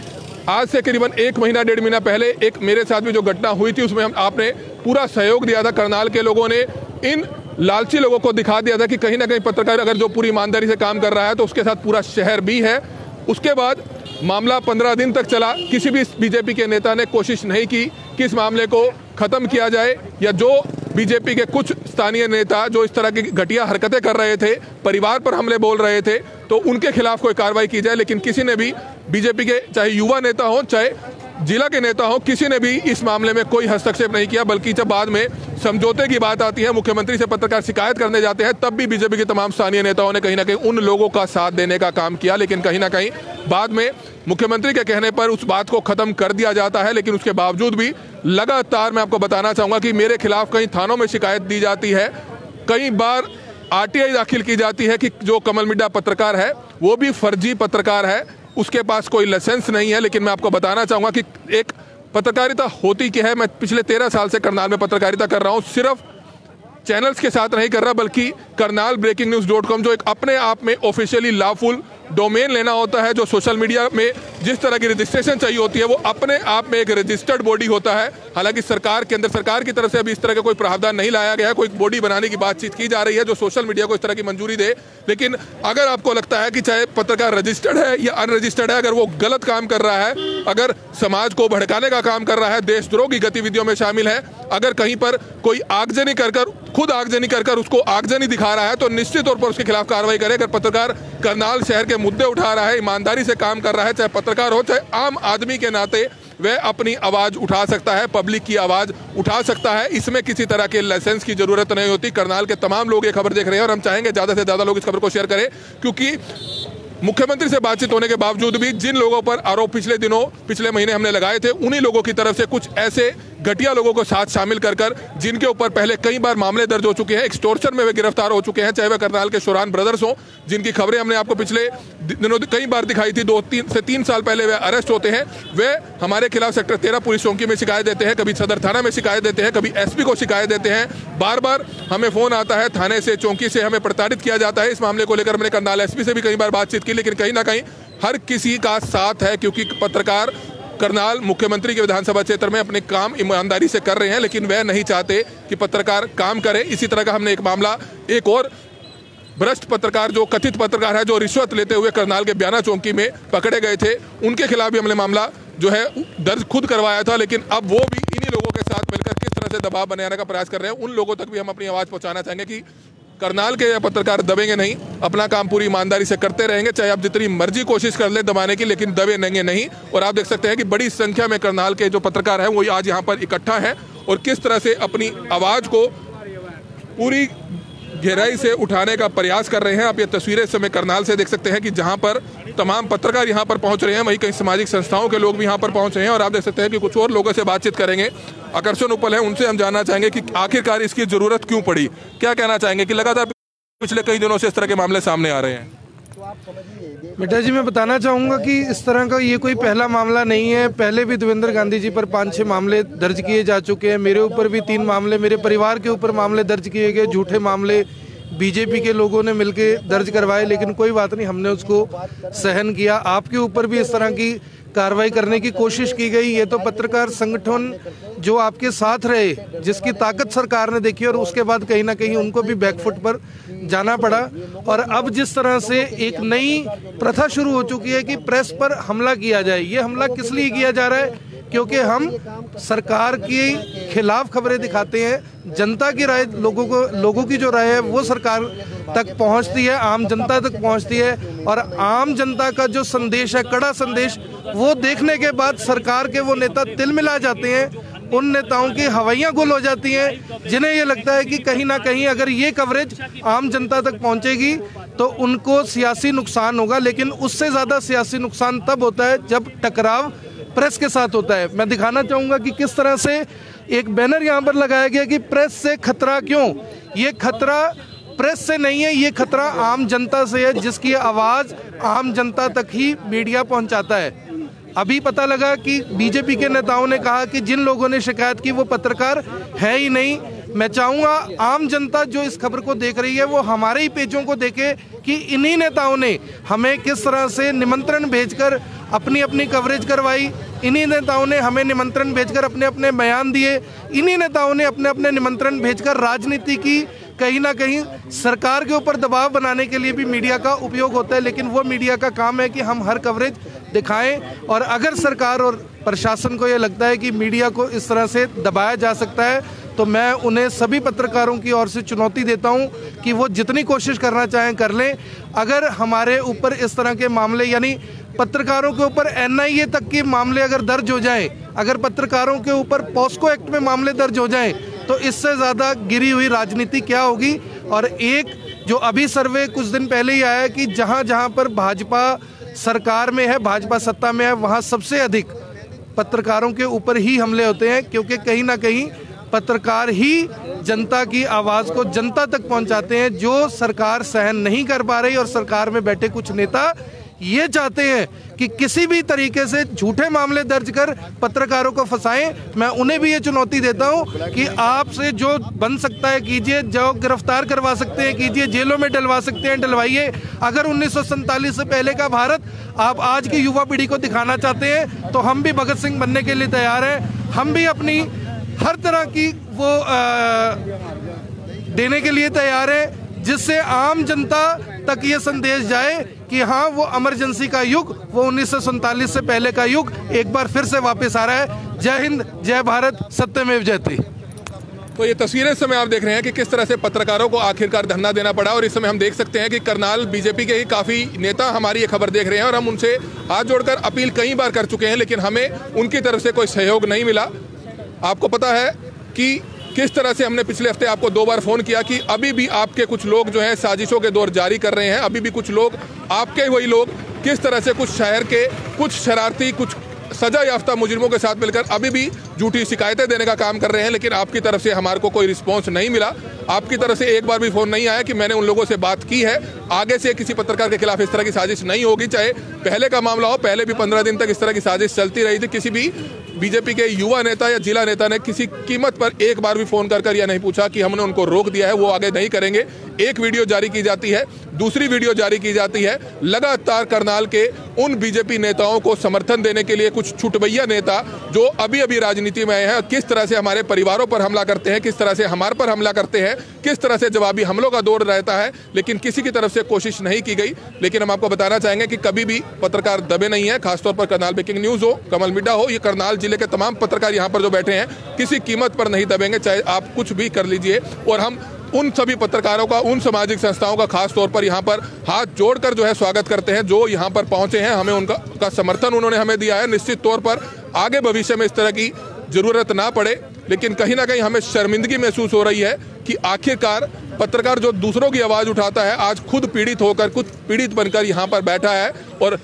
आज से करीबन 1 महीना 1.5 महीना पहले एक मेरे साथ भी जो घटना हुई थी, उसमें आपने पूरा सहयोग दिया था। करनाल के लोगों ने इन लालची लोगों को दिखा दिया था कि कहीं ना कहीं पत्रकार अगर जो पूरी ईमानदारी से काम कर रहा है तो उसके साथ पूरा शहर भी है। उसके बाद मामला 15 दिन तक चला। किसी भी बीजेपी के नेता ने कोशिश नहीं की कि इस मामले को खत्म किया जाए, या जो बीजेपी के कुछ स्थानीय नेता जो इस तरह की घटिया हरकतें कर रहे थे, परिवार पर हमले बोल रहे थे, तो उनके खिलाफ कोई कार्रवाई की जाए। लेकिन किसी ने भी, बीजेपी के चाहे युवा नेता हो चाहे जिला के नेता हो, किसी ने भी इस मामले में कोई हस्तक्षेप नहीं किया। बल्कि जब बाद में समझौते की बात आती है, मुख्यमंत्री से पत्रकार शिकायत करने जाते हैं, तब भी बीजेपी के तमाम स्थानीय नेताओं ने कहीं ना कहीं उन लोगों का साथ देने का काम किया। लेकिन कहीं ना कहीं बाद में मुख्यमंत्री के कहने पर उस बात को खत्म कर दिया जाता है। लेकिन उसके बावजूद भी लगातार मैं आपको बताना चाहूंगा कि मेरे खिलाफ कई थानों में शिकायत दी जाती है, कई बार आरटीआई दाखिल की जाती है कि जो कमल मिड्डा पत्रकार है वो भी फर्जी पत्रकार है, उसके पास कोई लाइसेंस नहीं है। लेकिन मैं आपको बताना चाहूंगा कि एक पत्रकारिता होती क्या है। मैं पिछले 13 साल से करनाल में पत्रकारिता कर रहा हूं, सिर्फ चैनल्स के साथ नहीं कर रहा, बल्कि करनाल ब्रेकिंग न्यूज़.com जो एक अपने आप में ऑफिशियली लॉफुल डोमेन लेना होता है, जो सोशल मीडिया में जिस तरह की रजिस्ट्रेशन चाहिए होती है, वो अपने आप में एक रजिस्टर्ड बॉडी होता है। हालांकि सरकार के अंदर, सरकार की तरफ से अभी इस तरह का कोई प्रावधान नहीं लाया गया है, कोई बॉडी बनाने की बातचीत की जा रही है जो सोशल मीडिया को इस तरह की मंजूरी दे। लेकिन अगर आपको लगता है कि चाहे पत्रकार रजिस्टर्ड है या अनरजिस्टर्ड है, अगर वो गलत काम कर रहा है, अगर समाज को भड़काने का काम कर रहा है, देशद्रोह की गतिविधियों में शामिल है, अगर कहीं पर कोई आगजनी कर खुद आगजनी कर उसको आगजनी दिखा रहा है, तो निश्चित तौर पर उसके खिलाफ कार्रवाई करें। अगर पत्रकार करनाल शहर के मुद्दे उठा रहा है, ईमानदारी से काम कर रहा है, चाहे पत्रकार हो चाहे आम आदमी के नाते वह अपनी आवाज उठा सकता है, पब्लिक की आवाज उठा सकता है। इसमें किसी तरह के लाइसेंस की जरूरत नहीं होती। करनाल के तमाम लोग ये खबर देख रहे हैं और हम चाहेंगे ज्यादा से ज्यादा लोग इस खबर को शेयर करें, क्योंकि मुख्यमंत्री से बातचीत होने के बावजूद भी जिन लोगों पर आरोप पिछले महीने हमने लगाए थे, उन्हीं लोगों की तरफ से कुछ ऐसे घटिया लोगों को साथ शामिल कर जिनके ऊपर पहले कई बार मामले दर्ज हो चुके हैं, एक्सटॉर्शन में वे गिरफ्तार हो चुके हैं, चाहे वह करनाल के शोरान ब्रदर्स हो, जिनकी खबरें हमने आपको पिछले दिनों कई बार दिखाई थी। 2 से 3 साल पहले वे अरेस्ट होते हैं, वे हमारे खिलाफ सेक्टर 13 पुलिस चौकी में शिकायत देते हैं, कभी सदर थाना में शिकायत देते हैं, कभी एसपी को शिकायत देते हैं। बार बार हमें फोन आता है थाने से, चौकी से, हमें प्रताड़ित किया जाता है। इस मामले को लेकर हमने करनाल एसपी से भी कई बार बातचीत की, लेकिन कहीं ना कहीं हर किसी का साथ है, क्योंकि पत्रकार करनाल मुख्यमंत्री के विधानसभा क्षेत्र में अपने काम ईमानदारी से कर रहे हैं, लेकिन वह नहीं चाहते कि पत्रकार काम करे। इसी तरह का हमने एक मामला, एक और भ्रष्ट पत्रकार, जो कथित पत्रकार है, जो रिश्वत लेते हुए करनाल के ब्याना चौकी में पकड़े गए थे, उनके खिलाफ भी हमने मामला जो है दर्ज खुद करवाया था। लेकिन अब वो भी इन्हीं लोगों के साथ मिलकर किस तरह से दबाव बनाने का प्रयास कर रहे हैं, उन लोगों तक भी हम अपनी आवाज पहुंचाना चाहेंगे कि करनाल के पत्रकार दबेंगे नहीं, अपना काम पूरी ईमानदारी से करते रहेंगे, चाहे आप जितनी मर्जी कोशिश कर ले दबाने की, लेकिन दबेंगे नहीं। और आप देख सकते हैं कि बड़ी संख्या में करनाल के जो पत्रकार हैं वो आज यहाँ पर इकट्ठा हैं और किस तरह से अपनी आवाज को पूरी गहराई से उठाने का प्रयास कर रहे हैं। आप ये तस्वीरें इस समय करनाल से देख सकते हैं कि जहां पर तमाम पत्रकार यहां पर पहुंच रहे हैं, वहीं कई सामाजिक संस्थाओं के लोग भी यहां पर पहुंच रहे हैं। और आप देख सकते हैं कि कुछ और लोगों से बातचीत करेंगे। आकर्षण उपल है, उनसे हम जानना चाहेंगे कि आखिरकार इसकी जरूरत क्यों पड़ी, क्या कहना चाहेंगे कि लगातार पिछले कई दिनों से इस तरह के मामले सामने आ रहे हैं। बेटा जी, मैं बताना चाहूँगा कि इस तरह का ये कोई पहला मामला नहीं है। पहले भी देवेंद्र गांधी जी पर 5-6 मामले दर्ज किए जा चुके हैं, मेरे ऊपर भी 3 मामले, मेरे परिवार के ऊपर मामले दर्ज किए गए, झूठे मामले बीजेपी के लोगों ने मिलके दर्ज करवाए, लेकिन कोई बात नहीं, हमने उसको सहन किया। आपके ऊपर भी इस तरह की कार्रवाई करने की कोशिश की गई। ये तो पत्रकार संगठन जो आपके साथ रहे, जिसकी ताकत सरकार ने देखी और उसके बाद कहीं ना कहीं उनको भी बैकफुट पर जाना पड़ा। और अब जिस तरह से एक नई प्रथा शुरू हो चुकी है कि प्रेस पर हमला किया जाए, ये हमला किस लिए किया जा रहा है? क्योंकि हम सरकार के खिलाफ खबरें दिखाते हैं। जनता की राय, लोगों की जो राय है वो सरकार तक पहुंचती है, आम जनता तक पहुंचती है। और आम जनता का जो संदेश है, कड़ा संदेश, वो देखने के बाद सरकार के वो नेता तिलमिला जाते हैं। उन नेताओं की हवाइयां गुल हो जाती हैं, जिन्हें ये लगता है कि कहीं ना कहीं अगर ये कवरेज आम जनता तक पहुंचेगी तो उनको सियासी नुकसान होगा। लेकिन उससे ज़्यादा सियासी नुकसान तब होता है जब टकराव प्रेस के साथ होता है। मैं दिखाना चाहूँगा कि किस तरह से एक बैनर यहाँ पर लगाया गया कि प्रेस से खतरा क्यों। ये खतरा प्रेस से नहीं है, ये खतरा आम जनता से है, जिसकी आवाज़ आम जनता तक ही मीडिया पहुँचाता है। अभी पता लगा कि बीजेपी के नेताओं ने कहा कि जिन लोगों ने शिकायत की वो पत्रकार है ही नहीं। मैं चाहूँगा आम जनता जो इस खबर को देख रही है वो हमारे ही पेजों को देखे कि इन्हीं नेताओं ने हमें किस तरह से निमंत्रण भेजकर अपनी अपनी कवरेज करवाई, इन्हीं नेताओं ने हमें निमंत्रण भेजकर अपने अपने बयान दिए, इन्हीं नेताओं ने अपने अपने निमंत्रण भेजकर राजनीति की कहीं ना कहीं सरकार के ऊपर दबाव बनाने के लिए भी मीडिया का उपयोग होता है। लेकिन वो मीडिया का काम है कि हम हर कवरेज दिखाएं। और अगर सरकार और प्रशासन को ये लगता है कि मीडिया को इस तरह से दबाया जा सकता है तो मैं उन्हें सभी पत्रकारों की ओर से चुनौती देता हूं कि वो जितनी कोशिश करना चाहें कर लें। अगर हमारे ऊपर इस तरह के मामले, यानी पत्रकारों के ऊपर NIA तक के मामले अगर दर्ज हो जाएं, अगर पत्रकारों के ऊपर पॉस्को एक्ट में मामले दर्ज हो जाएं, तो इससे ज़्यादा गिरी हुई राजनीति क्या होगी। और एक जो अभी सर्वे कुछ दिन पहले ही आया है कि जहां जहां पर भाजपा सरकार में है, भाजपा सत्ता में है, वहां सबसे अधिक पत्रकारों के ऊपर ही हमले होते हैं, क्योंकि कहीं ना कहीं पत्रकार ही जनता की आवाज़ को जनता तक पहुंचाते हैं, जो सरकार सहन नहीं कर पा रही। और सरकार में बैठे कुछ नेता ये चाहते हैं कि किसी भी तरीके से झूठे मामले दर्ज कर पत्रकारों को फंसाएं। मैं उन्हें भी ये चुनौती देता हूं कि आपसे जो बन सकता है कीजिए, जो गिरफ्तार करवा सकते हैं कीजिए, जेलों में डलवा सकते हैं डलवाइए। अगर 1947 से पहले का भारत आप आज की युवा पीढ़ी को दिखाना चाहते हैं तो हम भी भगत सिंह बनने के लिए तैयार हैं। हम भी अपनी हर तरह की वो देने के लिए तैयार हैं, जिससे आम जनता तक ये संदेश जाए कि हाँ, वो इमरजेंसी का युग, वो 1947 से पहले का युग एक बार फिर से वापस आ रहा है। जय हिंद, जय भारत, सत्यमेव जयते। तो ये तस्वीरें इस समय आप देख रहे हैं कि किस तरह से पत्रकारों को आखिरकार धरना देना पड़ा। और इस समय हम देख सकते हैं कि करनाल बीजेपी के ही काफ़ी नेता हमारी ये खबर देख रहे हैं और हम उनसे हाथ जोड़कर अपील कई बार कर चुके हैं, लेकिन हमें उनकी तरफ से कोई सहयोग नहीं मिला। आपको पता है कि किस तरह से हमने पिछले हफ्ते आपको 2 बार फ़ोन किया कि अभी भी आपके कुछ लोग जो हैं साजिशों के दौर जारी कर रहे हैं। अभी भी कुछ लोग, आपके वही लोग, किस तरह से कुछ शहर के कुछ शरारती, कुछ सजा याफ्ता मुजरिमों के साथ मिलकर अभी भी झूठी शिकायतें देने का काम कर रहे हैं। लेकिन आपकी तरफ से हमारे को कोई रिस्पॉन्स नहीं मिला। आपकी तरफ से एक बार भी फ़ोन नहीं आया कि मैंने उन लोगों से बात की है, आगे से किसी पत्रकार के खिलाफ इस तरह की साजिश नहीं होगी। चाहे पहले का मामला हो, पहले भी 15 दिन तक इस तरह की साजिश चलती रही थी। किसी भी बीजेपी के युवा नेता या जिला नेता ने किसी कीमत पर एक बार भी फ़ोन कर यह नहीं पूछा कि हमने उनको रोक दिया है, वो आगे नहीं करेंगे। एक वीडियो जारी की जाती है, दूसरी वीडियो जारी की जाती है। लगातार करनाल के उन बीजेपी नेताओं को समर्थन देने के लिए कुछ छुटभैया नेता जो अभी अभी राजनीति में आए हैं, किस तरह से हमारे परिवारों पर हमला करते हैं, किस तरह से हमारे पर हमला करते हैं, किस तरह से जवाबी हमलों का दौर रहता है। लेकिन किसी की तरफ से कोशिश नहीं की गई। लेकिन हम आपको बताना चाहेंगे कि कभी भी पत्रकार दबे नहीं है, खासतौर पर करनाल ब्रेकिंग न्यूज़ हो, कमल मिड्डा हो, ये करनाल जिले के तमाम पत्रकार यहाँ पर जो बैठे हैं किसी कीमत पर नहीं दबेंगे, चाहे आप कुछ भी कर लीजिए। और हम उन सभी पत्रकारों का, उन सामाजिक संस्थाओं का खास तौर पर यहाँ पर हाथ जोड़कर जो है स्वागत करते हैं, जो यहाँ पर पहुँचे हैं। हमें उनका समर्थन उन्होंने हमें दिया है। निश्चित तौर पर आगे भविष्य में इस तरह की जरूरत ना पड़े। लेकिन कहीं ना कहीं हमें शर्मिंदगी महसूस हो रही है कि आखिरकार पत्रकार जो दूसरों की आवाज़ उठाता है, आज खुद पीड़ित होकर, खुद पीड़ित बनकर यहाँ पर बैठा है। और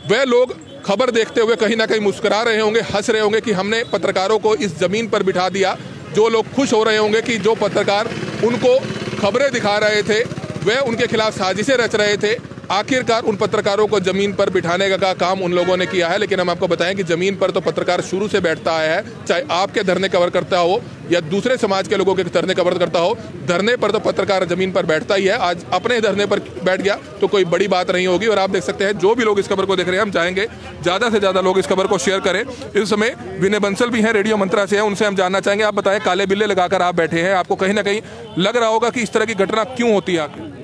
वह लोग खबर देखते हुए कहीं ना कहीं मुस्कुरा रहे होंगे, हंस रहे होंगे कि हमने पत्रकारों को इस ज़मीन पर बिठा दिया। जो लोग खुश हो रहे होंगे कि जो पत्रकार उनको खबरें दिखा रहे थे, वह उनके खिलाफ साजिशें रच रहे थे। आखिरकार उन पत्रकारों को ज़मीन पर बिठाने का काम उन लोगों ने किया है। लेकिन हम आपको बताएं कि ज़मीन पर तो पत्रकार शुरू से बैठता आया है, चाहे आपके धरने कवर करता हो या दूसरे समाज के लोगों के धरने कवर करता हो। धरने पर तो पत्रकार ज़मीन पर बैठता ही है। आज अपने धरने पर बैठ गया तो कोई बड़ी बात नहीं होगी। और आप देख सकते हैं जो भी लोग इस खबर को देख रहे हैं, हम चाहेंगे ज़्यादा से ज़्यादा लोग इस खबर को शेयर करें। इस समय विनय बंसल भी हैं, रेडियो मंत्रा से हैं, उनसे हम जानना चाहेंगे। आप बताएं, काले बिल्ले लगाकर आप बैठे हैं, आपको कहीं ना कहीं लग रहा होगा कि इस तरह की घटना क्यों होती है?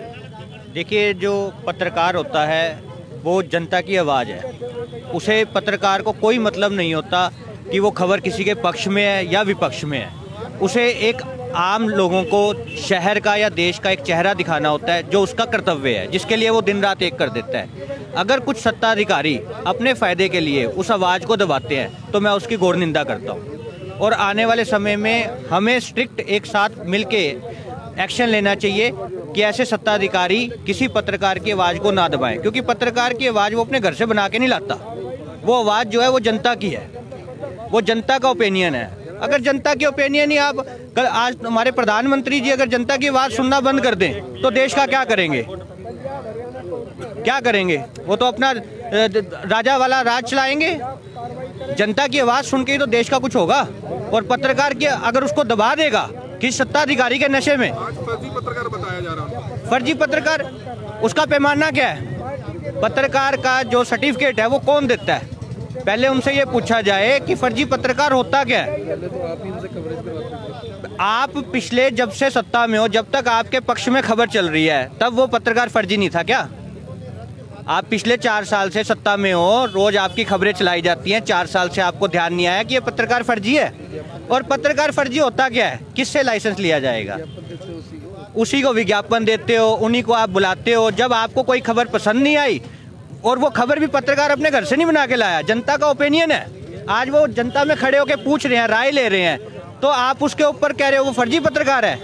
देखिए, जो पत्रकार होता है वो जनता की आवाज़ है। उसे पत्रकार को कोई मतलब नहीं होता कि वो खबर किसी के पक्ष में है या विपक्ष में है। उसे एक आम लोगों को शहर का या देश का एक चेहरा दिखाना होता है, जो उसका कर्तव्य है, जिसके लिए वो दिन रात एक कर देता है। अगर कुछ सत्ताधिकारी अपने फ़ायदे के लिए उस आवाज़ को दबाते हैं तो मैं उसकी घोर निंदा करता हूँ। और आने वाले समय में हमें स्ट्रिक्ट एक साथ मिलके एक्शन लेना चाहिए कि ऐसे सत्ताधिकारी किसी पत्रकार की आवाज़ को ना दबाएं, क्योंकि पत्रकार की आवाज़ वो अपने घर से बना के नहीं लाता। वो आवाज़ जो है वो जनता की है, वो जनता का ओपिनियन है। अगर जनता की ओपिनियन ही आप कल आज हमारे प्रधानमंत्री जी अगर जनता की आवाज़ सुनना बंद कर दें तो देश का क्या करेंगे? क्या करेंगे? वो तो अपना राजा वाला राज चलाएंगे। जनता की आवाज़ सुन के ही तो देश का कुछ होगा। और पत्रकार की अगर उसको दबा देगा किस सत्ताधिकारी के नशे में, फर्जी पत्रकार बताया जा रहा है। फर्जी पत्रकार, उसका पैमाना क्या है? पत्रकार का जो सर्टिफिकेट है वो कौन देता है? पहले उनसे ये पूछा जाए कि फर्जी पत्रकार होता क्या है। आप पिछले जब से सत्ता में हो, जब तक आपके पक्ष में खबर चल रही है, तब वो पत्रकार फर्जी नहीं था क्या? आप पिछले 4 साल से सत्ता में हो, रोज आपकी खबरें चलाई जाती हैं, 4 साल से आपको ध्यान नहीं आया कि ये पत्रकार फर्जी है। और पत्रकार फर्जी होता क्या है? किससे लाइसेंस लिया जाएगा? उसी को विज्ञापन देते हो, उन्हीं को आप बुलाते हो। जब आपको कोई खबर पसंद नहीं आई, और वो खबर भी पत्रकार अपने घर से नहीं बना के लाया, जनता का ओपिनियन है, आज वो जनता में खड़े होकर पूछ रहे हैं, राय ले रहे हैं, तो आप उसके ऊपर कह रहे हो वो फर्जी पत्रकार है।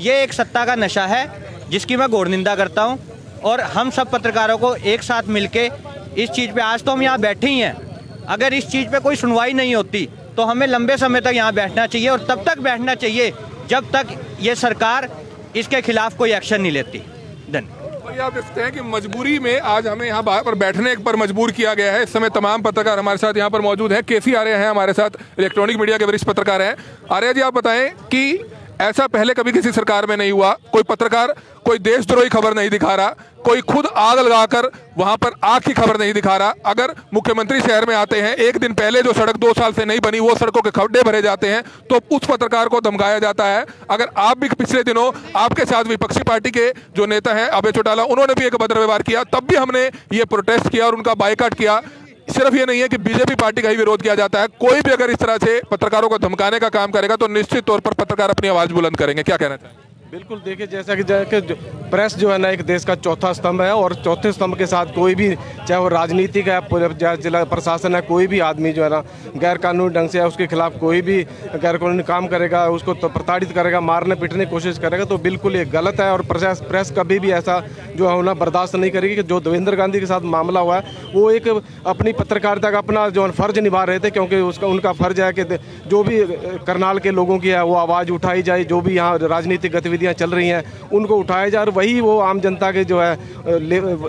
ये एक सत्ता का नशा है जिसकी मैं घोर निंदा करता हूँ। और हम सब पत्रकारों को एक साथ मिलके इस चीज़ पे, आज तो हम यहाँ बैठे ही हैं, अगर इस चीज़ पे कोई सुनवाई नहीं होती तो हमें लंबे समय तक यहाँ बैठना चाहिए, और तब तक बैठना चाहिए जब तक ये सरकार इसके खिलाफ कोई एक्शन नहीं लेती। धन्यवाद। आप देखते हैं कि मजबूरी में आज हमें यहाँ बाहर पर बैठने पर मजबूर किया गया है। इस समय तमाम पत्रकार हमारे साथ यहाँ पर मौजूद हैं। केसी आर्य हैं हमारे साथ, इलेक्ट्रॉनिक मीडिया के वरिष्ठ पत्रकार हैं। आर्य जी, आप बताएं कि ऐसा पहले कभी किसी सरकार में नहीं हुआ, कोई पत्रकार कोई देशद्रोही खबर नहीं दिखा रहा, कोई खुद आग लगाकर वहां पर आग की खबर नहीं दिखा रहा। अगर मुख्यमंत्री शहर में आते हैं, एक दिन पहले जो सड़क 2 साल से नहीं बनी वो सड़कों के खड्डे भरे जाते हैं, तो उस पत्रकार को धमकाया जाता है। अगर आप भी पिछले दिनों आपके साथ विपक्षी पार्टी के जो नेता हैं अभय चौटाला, उन्होंने भी एक अभद्र व्यवहार किया, तब भी हमने ये प्रोटेस्ट किया और उनका बायकॉट किया। सिर्फ ये नहीं है कि बीजेपी पार्टी का ही विरोध किया जाता है, कोई भी अगर इस तरह से पत्रकारों को धमकाने का काम करेगा तो निश्चित तौर पर पत्रकार अपनी आवाज बुलंद करेंगे। क्या कहना चाहिए? बिल्कुल, देखिए, जैसा कि प्रेस जो है ना एक देश का चौथा स्तंभ है, और चौथे स्तंभ के साथ कोई भी, चाहे वो राजनीतिक है, जिला प्रशासन है, कोई भी आदमी जो है ना गैर कानूनी ढंग से है, उसके खिलाफ कोई भी गैर कानूनी काम करेगा, उसको तो प्रताड़ित करेगा, मारने पीटने की कोशिश करेगा, तो बिल्कुल ये गलत है। और प्रेस कभी भी ऐसा जो है ना बर्दाश्त नहीं करेगी। कि जो देवेंद्र गांधी के साथ मामला हुआ है, वो एक अपनी पत्रकारिता का अपना जो फर्ज निभा रहे थे, क्योंकि उनका फर्ज है कि जो भी करनाल के लोगों की है वो आवाज़ उठाई जाए, जो भी यहाँ राजनीतिक गतिविधियाँ चल रही हैं उनको उठाया जाए। और वही वो आम जनता के जो है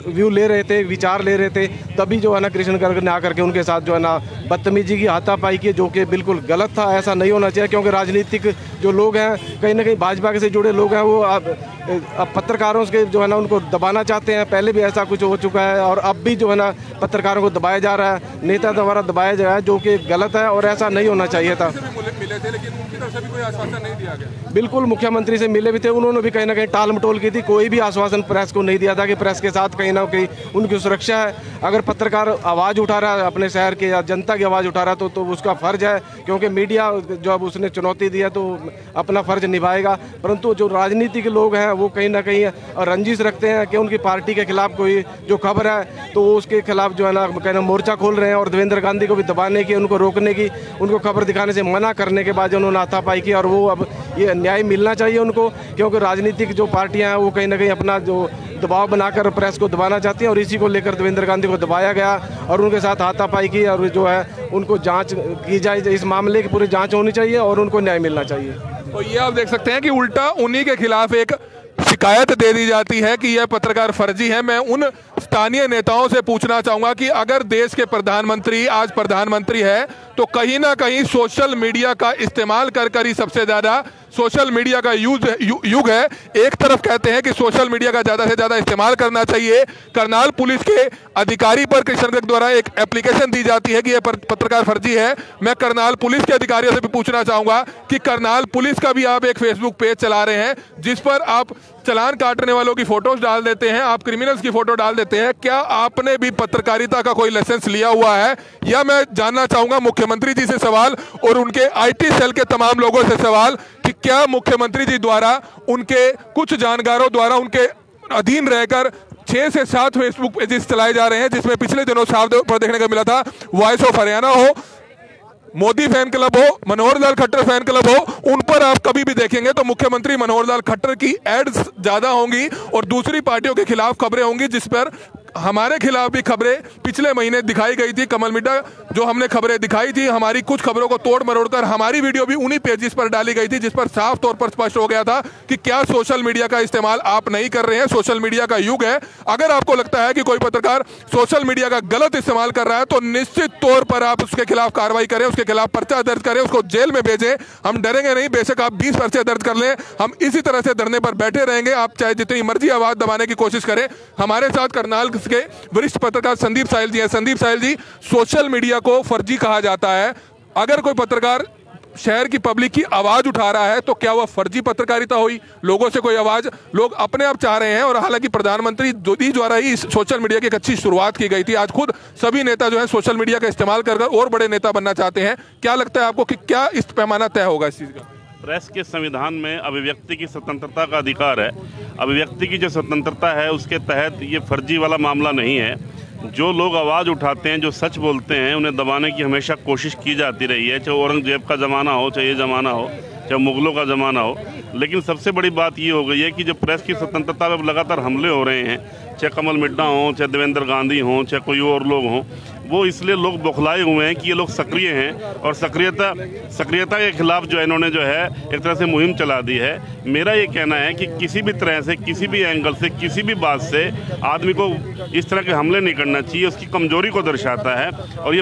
व्यू ले रहे थे, विचार ले रहे थे, तभी जो है ना कृष्ण गर्ग ने आकर के उनके साथ जो है ना बदतमीजी की हाथापाई की, जो कि बिल्कुल गलत था। ऐसा नहीं होना चाहिए, क्योंकि राजनीतिक जो लोग हैं, कहीं ना कहीं भाजपा के से जुड़े लोग हैं, वो अब पत्रकारों के जो है ना उनको दबाना चाहते हैं। पहले भी ऐसा कुछ हो चुका है, और अब भी जो है ना पत्रकारों को दबाया जा रहा है, नेता द्वारा दबाया जा रहा है, जो कि गलत है और ऐसा नहीं होना चाहिए था। मिले थे, लेकिन उनकी तरफ से भी कोई आश्वासन नहीं दिया गया। बिल्कुल, मुख्यमंत्री से मिले भी थे, उन्होंने भी कहीं ना कहीं टाल मटोल की थी, कोई भी आश्वासन प्रेस को नहीं दिया था कि प्रेस के साथ कहीं ना कहीं उनकी सुरक्षा है। अगर पत्रकार आवाज़ उठा रहा है अपने शहर के या जनता की आवाज़ उठा रहा है तो उसका फ़र्ज है, क्योंकि मीडिया जो अब उसने चुनौती दी है तो अपना फ़र्ज निभाएगा। परंतु जो राजनीति के लोग हैं वो कहीं ना कहीं रंजिश रखते हैं कि उनकी पार्टी के खिलाफ कोई जो खबर है तो उसके खिलाफ जो है ना कहना मोर्चा खोल रहे हैं, और देवेंद्र गांधी को भी दबाने की, उनको रोकने की, उनको खबर दिखाने से मना करने के बाद उन्होंने हाथापाई की। और वो अब ये न्याय मिलना चाहिए उनको, क्योंकि राजनीतिक जो पार्टियां हैं वो कहीं ना कहीं अपना जो दबाव बनाकर प्रेस को दबाना चाहती हैं, और इसी को लेकर देवेंद्र गांधी को दबाया गया और उनके साथ हाथापाई की। और जो है उनको जांच की जाए, इस मामले की पूरी जांच होनी चाहिए और उनको न्याय मिलना चाहिए। तो ये आप देख सकते हैं कि उल्टा उन्हीं के खिलाफ एक शिकायत दे दी जाती है कि यह पत्रकार फर्जी है। मैं उन स्थानीय नेताओं से पूछना चाहूंगा कि अगर देश के प्रधानमंत्री आज प्रधानमंत्री है तो कहीं ना कहीं सोशल मीडिया का इस्तेमाल कर ही सबसे ज्यादा सोशल मीडिया का युग है। एक तरफ कहते हैं कि सोशल मीडिया का ज्यादा से ज्यादा इस्तेमाल करना चाहिए। करनाल पुलिस के अधिकारी पर किशन गर्ग द्वारा एक एप्लीकेशन दी जाती है कि यह पत्रकार फर्जी है। मैं करनाल पुलिस के अधिकारियों से भी पूछना चाहूंगा कि करनाल पुलिस का भी आप एक फेसबुक पेज चला रहे हैं जिस पर आप चालान काटने वालों की फोटोज डाल देते हैं, आप क्रिमिनल्स की फोटो डाल देते हैं। क्या आपने भी पत्रकारिता का कोई लाइसेंस लिया हुआ है? या मैं जानना चाहूंगा मुख्यमंत्री जी से सवाल और उनके आईटी सेल के तमाम लोगों से सवाल कि क्या मुख्यमंत्री जी द्वारा उनके कुछ जानकारों द्वारा उनके अधीन रहकर 6 से 7 फेसबुक पेजेस चलाए जा रहे हैं, जिसमें पिछले दिनों साफ पर देखने को मिला था वॉइस ऑफ हरियाणा हो, मोदी फैन क्लब हो, मनोहर लाल खट्टर फैन क्लब हो, उन पर आप कभी भी देखेंगे तो मुख्यमंत्री मनोहर लाल खट्टर की एड्स ज्यादा होंगी और दूसरी पार्टियों के खिलाफ खबरें होंगी, जिस पर हमारे खिलाफ भी खबरें पिछले महीने दिखाई गई थी। कमल मिड्डा जो हमने खबरें दिखाई थी, हमारी कुछ खबरों को तोड़ मरोड़ कर हमारी वीडियो भी उन्हीं पेजेस पर डाली गई थी, जिस पर साफ तौर पर स्पष्ट हो गया था कि क्या सोशल मीडिया का इस्तेमाल आप नहीं कर रहे हैं। सोशल मीडिया का युग है। अगर आपको लगता है कि कोई पत्रकार सोशल मीडिया का गलत इस्तेमाल कर रहा है तो निश्चित तौर पर आप उसके खिलाफ कार्रवाई करें, उसके खिलाफ पर्चा दर्ज करें, उसको जेल में भेजें। हम डरेंगे नहीं, बेशक आप 20 पर्चे दर्ज कर लें, हम इसी तरह से धरने पर बैठे रहेंगे। आप चाहे जितनी मर्जी आवाज दबाने की कोशिश करें। हमारे साथ करनाल के वरिष्ठ पत्रकार संदीप साहिल जी हैं। संदीप साहिल जी, सोशल मीडिया को फर्जी कहा जाता है। अगर कोई पत्रकार शहर की पब्लिक की आवाज उठा रहा है तो क्या वह फर्जी पत्रकारिता हुई? लोगों से कोई आवाज लोग अपने आप चाह रहे हैं और हालांकि प्रधानमंत्री मोदी द्वारा ही सोशल मीडिया की एक अच्छी शुरुआत की गई थी। आज खुद सभी नेता जो है सोशल मीडिया का इस्तेमाल कर और बड़े नेता बनना चाहते हैं। क्या लगता है आपको कि क्या इस पैमाना तय होगा इस चीज का? प्रेस के संविधान में अभिव्यक्ति की स्वतंत्रता का अधिकार है। अभिव्यक्ति की जो स्वतंत्रता है उसके तहत ये फर्जी वाला मामला नहीं है। जो लोग आवाज़ उठाते हैं, जो सच बोलते हैं, उन्हें दबाने की हमेशा कोशिश की जाती रही है, चाहे औरंगजेब का ज़माना हो, चाहे ये ज़माना हो, चाहे मुग़लों का ज़माना हो। लेकिन सबसे बड़ी बात ये हो गई है कि जो प्रेस की स्वतंत्रता पर लगातार हमले हो रहे हैं, चाहे कमल मिड्डा हों, चाहे देवेंद्र गांधी हों, चाहे कोई और लोग हों, वो इसलिए लोग बौखलाए हुए हैं कि ये लोग सक्रिय हैं और सक्रियता के खिलाफ जो है इन्होंने जो है एक तरह से मुहिम चला दी है। मेरा ये कहना है कि किसी भी तरह से, किसी भी एंगल से, किसी भी बात से आदमी को इस तरह के हमले नहीं करना चाहिए। उसकी कमजोरी को दर्शाता है और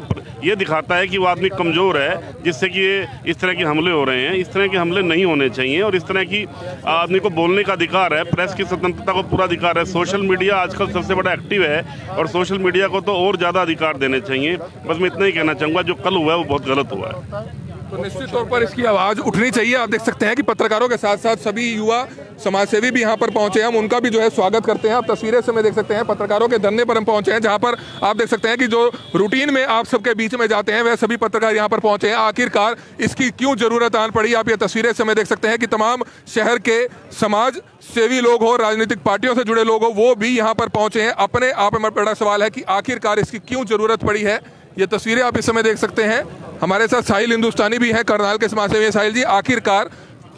ये दिखाता है कि वो आदमी कमज़ोर है, जिससे कि ये इस तरह के हमले हो रहे हैं। इस तरह के हमले नहीं होने चाहिए और इस तरह की आदमी को बोलने का अधिकार है, प्रेस की स्वतंत्रता को पूरा अधिकार है। सोशल मीडिया आजकल सबसे बड़ा एक्टिव है और सोशल मीडिया को तो और ज़्यादा अधिकार देने चाहिए। बस मैं इतना ही कहना चाहूँगा, जो कल हुआ है वो बहुत गलत हुआ है। तो निश्चित तौर पर इसकी आवाज उठनी चाहिए। आप देख सकते हैं कि पत्रकारों के साथ साथ सभी युवा समाजसेवी भी यहाँ पर पहुंचे हैं। हम उनका भी जो है स्वागत करते हैं। आप तस्वीरें से में देख सकते हैं पत्रकारों के धरने पर हम पहुंचे हैं, जहाँ पर आप देख सकते हैं कि जो रूटीन में आप सबके बीच में जाते हैं वह सभी पत्रकार यहाँ पर पहुंचे हैं। आखिरकार इसकी क्यों जरूरत आन पड़ी? आप ये तस्वीरें से में देख सकते हैं कि तमाम शहर के समाज सेवी लोग हो, राजनीतिक पार्टियों से जुड़े लोग हो, वो भी यहाँ पर पहुंचे हैं। अपने आप में बड़ा सवाल है कि आखिरकार इसकी क्यों जरूरत पड़ी है। ये तस्वीरें आप इस समय देख सकते हैं। हमारे साथ साहिल हिंदुस्तानी भी हैं, करनाल के समाजसेवी। साहिल जी, आखिरकार